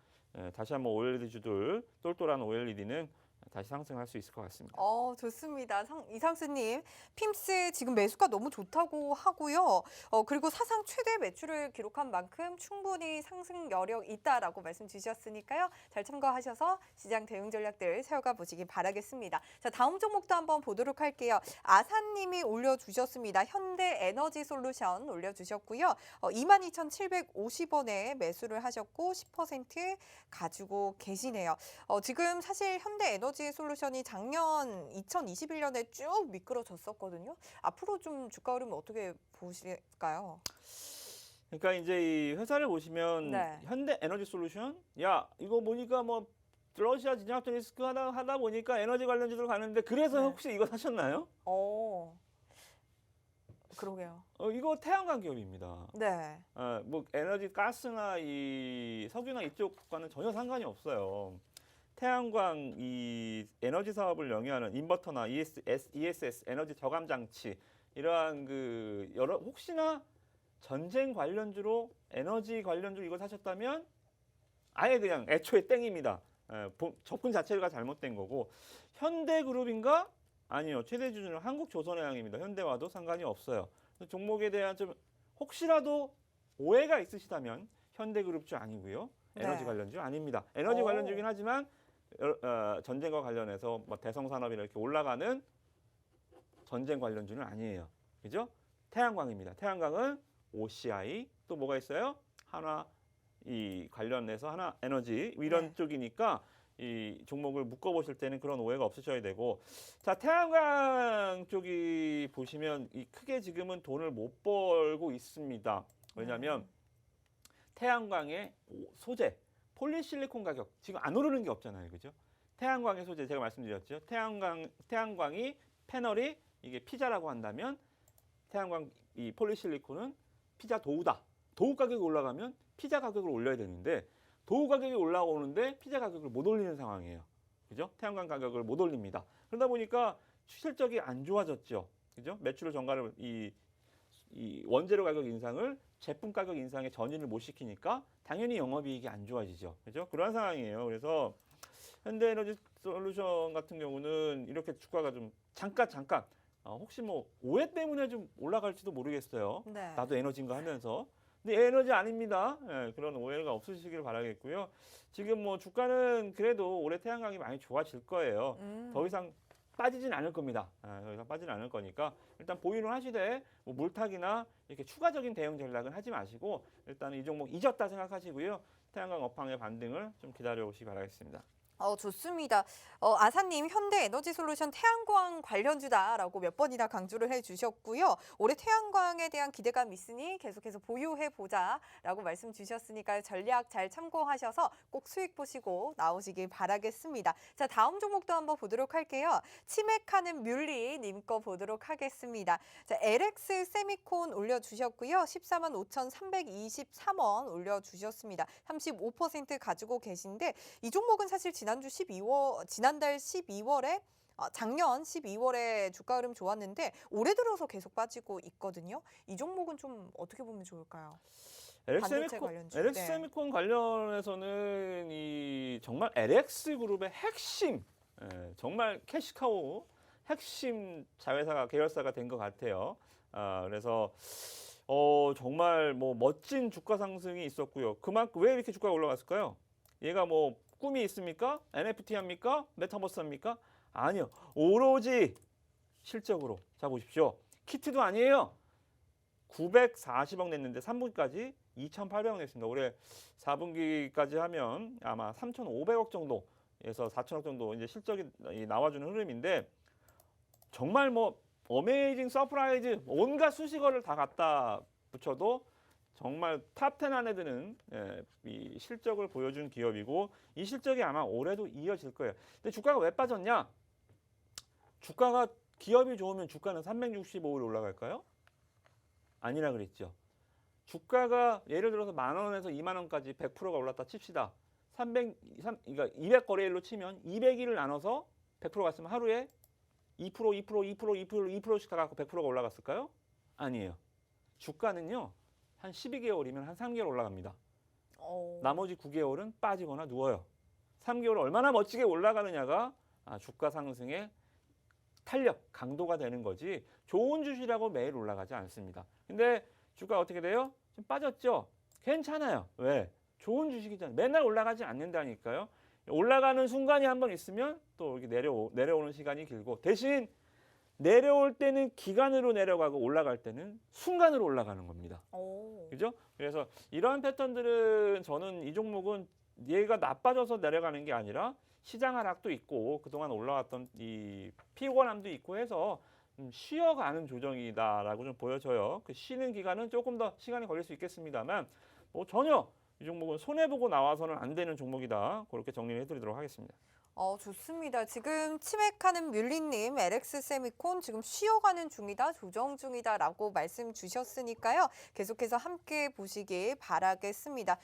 다시 한번 OLED주들 똘똘한 OLED는 다시 상승할 수 있을 것 같습니다. 좋습니다. 이상수님, 핌스 지금 매수가 너무 좋다고 하고요. 그리고 사상 최대 매출을 기록한 만큼 충분히 상승 여력 있다라고 말씀 주셨으니까요. 잘 참고하셔서 시장 대응 전략들 세워가 보시기 바라겠습니다. 자, 다음 종목도 한번 보도록 할게요. 아산님이 올려주셨습니다. 현대에너지솔루션 올려주셨고요. 22,750원에 매수를 하셨고 10% 가지고 계시네요. 지금 사실 현대에너지 솔루션이 작년 2021년에 쭉 미끄러졌었거든요. 앞으로 좀 주가 흐름 어떻게 보실까요? 그러니까 이제 이 회사를 보시면 네. 현대에너지솔루션, 야 이거 보니까 뭐 러시아 진압전 리스크 하다 보니까 에너지 관련주들 가는데 그래서 네. 혹시 이거 사셨나요? 그러게요. 이거 태양광 기업입니다. 네. 뭐 에너지 가스나 이 석유나 이쪽과는 전혀 상관이 없어요. 태양광 이 에너지 사업을 영위하는 인버터나 ESS 에너지 저감 장치 이러한 그 혹시나 전쟁 관련주로 에너지 관련주 이걸 사셨다면 아예 그냥 애초에 땡입니다. 접근 자체가 잘못된 거고 현대그룹인가? 아니요. 최대 주주는 한국조선해양입니다. 현대와도 상관이 없어요. 종목에 대한 좀 혹시라도 오해가 있으시다면 현대그룹주 아니고요. 네. 에너지 관련주 아닙니다. 에너지 오. 관련주긴 하지만 전쟁과 관련해서 뭐 대성산업이나 이렇게 올라가는 전쟁 관련주는 아니에요. 그죠? 태양광입니다. 태양광은 OCI 또 뭐가 있어요? 하나 이 관련해서 하나 에너지 이런 네. 쪽이니까 이 종목을 묶어보실 때는 그런 오해가 없으셔야 되고 자 태양광 쪽이 보시면 이 크게 지금은 돈을 못 벌고 있습니다. 왜냐하면 태양광의 소재 폴리실리콘 가격 지금 안 오르는 게 없잖아요, 그죠? 태양광의 소재 제가 말씀드렸죠. 태양광이 패널이 이게 피자라고 한다면 태양광 이 폴리실리콘은 피자 도우다. 도우 가격이 올라가면 피자 가격을 올려야 되는데 도우 가격이 올라오는데 피자 가격을 못 올리는 상황이에요. 그죠? 태양광 가격을 못 올립니다. 그러다 보니까 실적이 안 좋아졌죠. 그죠? 매출 전가를 이 원재료 가격 인상을 제품 가격 인상에 전이를 못 시키니까 당연히 영업이익이 안 좋아지죠. 그죠? 그런 상황이에요. 그래서 현대에너지 솔루션 같은 경우는 이렇게 주가가 좀 잠깐 혹시 뭐 오해 때문에 좀 올라갈지도 모르겠어요. 네. 나도 에너지인가 하면서. 근데 에너지 아닙니다. 예, 그런 오해가 없으시길 바라겠고요. 지금 뭐 주가는 그래도 올해 태양광이 많이 좋아질 거예요. 더 이상 빠지진 않을 겁니다. 더 이상 빠지진 않을 거니까 일단 보유는 하시되 뭐 물타기나 이렇게 추가적인 대응 전략은 하지 마시고 일단 이 종목 잊었다 생각하시고요. 태양광 업황의 반등을 좀 기다려 보시기 바라겠습니다. 좋습니다. 아사님, 현대에너지솔루션 태양광 관련주다라고 몇 번이나 강조를 해주셨고요. 올해 태양광에 대한 기대감 있으니 계속해서 보유해보자라고 말씀 주셨으니까 전략 잘 참고하셔서 꼭 수익 보시고 나오시길 바라겠습니다. 자, 다음 종목도 한번 보도록 할게요. 치맥하는 뮬리님 거 보도록 하겠습니다. 자, LX 세미콘 올려주셨고요. 14만 5,323원 올려주셨습니다. 35% 가지고 계신데 이 종목은 사실 지난달 12월에 작년 12월에 주가 흐름 좋았는데 올해 들어서 계속 빠지고 있거든요. 이 종목은 좀 어떻게 보면 좋을까요? 반도체 관련주. LX세미콘 관련해서는 이 정말 LX 그룹의 핵심, 정말 캐시카우 핵심 자회사가 계열사가 된 것 같아요. 그래서 정말 뭐 멋진 주가 상승이 있었고요. 그만큼 왜 이렇게 주가가 올라갔을까요? 얘가 뭐 꿈이 있습니까? NFT 합니까? 메타버스 합니까? 아니요. 오로지 실적으로. 자 보십시오. 키트도 아니에요. 940억 냈는데 3분기까지 2,800억 냈습니다. 올해 4분기까지 하면 아마 3,500억 정도에서 4,000억 정도 이제 실적이 나와주는 흐름인데 정말 뭐 어메이징 서프라이즈 온갖 수식어를 다 갖다 붙여도 정말 탑10 안에 드는 이 실적을 보여준 기업이고 이 실적이 아마 올해도 이어질 거예요. 근데 주가가 왜 빠졌냐? 주가가 기업이 좋으면 주가는 365일 올라갈까요? 아니라 그랬죠. 주가가 예를 들어서 10,000원에서 20,000원까지 100%가 올랐다 칩시다. 그러니까 200거래일로 치면 200일을 나눠서 100% 갔으면 하루에 2%씩 다 갖고 100%가 올라갔을까요? 아니에요. 주가는요. 한 12개월이면 한 3개월 올라갑니다. 나머지 9개월은 빠지거나 누워요. 3개월 얼마나 멋지게 올라가느냐가 주가 상승의 탄력, 강도가 되는 거지 좋은 주식이라고 매일 올라가지 않습니다. 근데 주가 어떻게 돼요? 좀 빠졌죠? 괜찮아요. 왜? 좋은 주식이잖아요. 맨날 올라가지 않는다니까요. 올라가는 순간이 한 번 있으면 또 이렇게 내려오는 시간이 길고 대신 내려올 때는 기간으로 내려가고 올라갈 때는 순간으로 올라가는 겁니다. 그죠? 그래서 이러한 패턴들은 저는 이 종목은 얘가 나빠져서 내려가는 게 아니라 시장 하락도 있고 그동안 올라왔던 이 피곤함도 있고 해서 쉬어가는 조정이다라고 좀 보여져요. 그 쉬는 기간은 조금 더 시간이 걸릴 수 있겠습니다만 뭐 전혀 이 종목은 손해보고 나와서는 안 되는 종목이다. 그렇게 정리를 해드리도록 하겠습니다. 좋습니다. 지금 치맥하는 뮬리님, LX 세미콘 지금 쉬어가는 중이다, 조정 중이다라고 말씀 주셨으니까요. 계속해서 함께 보시길 바라겠습니다.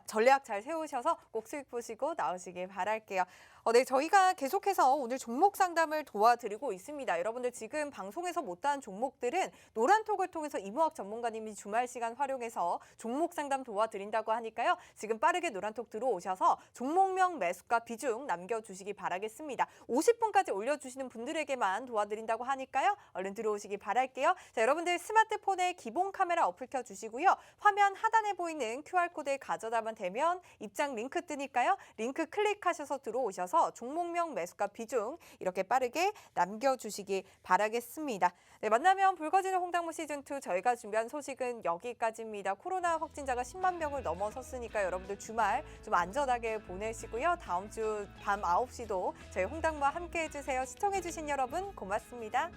전략 잘 세우셔서 꼭 수익 보시고 나오시길 바랄게요. 네, 저희가 계속해서 오늘 종목 상담을 도와드리고 있습니다. 여러분들 지금 방송에서 못다한 종목들은 노란톡을 통해서 이무학 전문가님이 주말 시간 활용해서 종목 상담 도와드린다고 하니까요. 지금 빠르게 노란톡 들어오셔서 종목명 매수가 비중 남겨주시기 바라겠습니다. 50분까지 올려주시는 분들에게만 도와드린다고 하니까요. 얼른 들어오시기 바랄게요. 자, 여러분들 스마트폰에 기본 카메라 어플 켜주시고요. 화면 하단에 보이는 QR코드에 가져다만 되면 입장 링크 뜨니까요. 링크 클릭하셔서 들어오셔서 종목명 매수가 비중 이렇게 빠르게 남겨주시기 바라겠습니다. 네, 만나면 붉어지는 홍당무 시즌2 저희가 준비한 소식은 여기까지입니다. 코로나 확진자가 10만 명을 넘어섰으니까 여러분들 주말 좀 안전하게 보내시고요. 다음 주 밤 9시도 저희 홍당무와 함께 해주세요. 시청해주신 여러분 고맙습니다.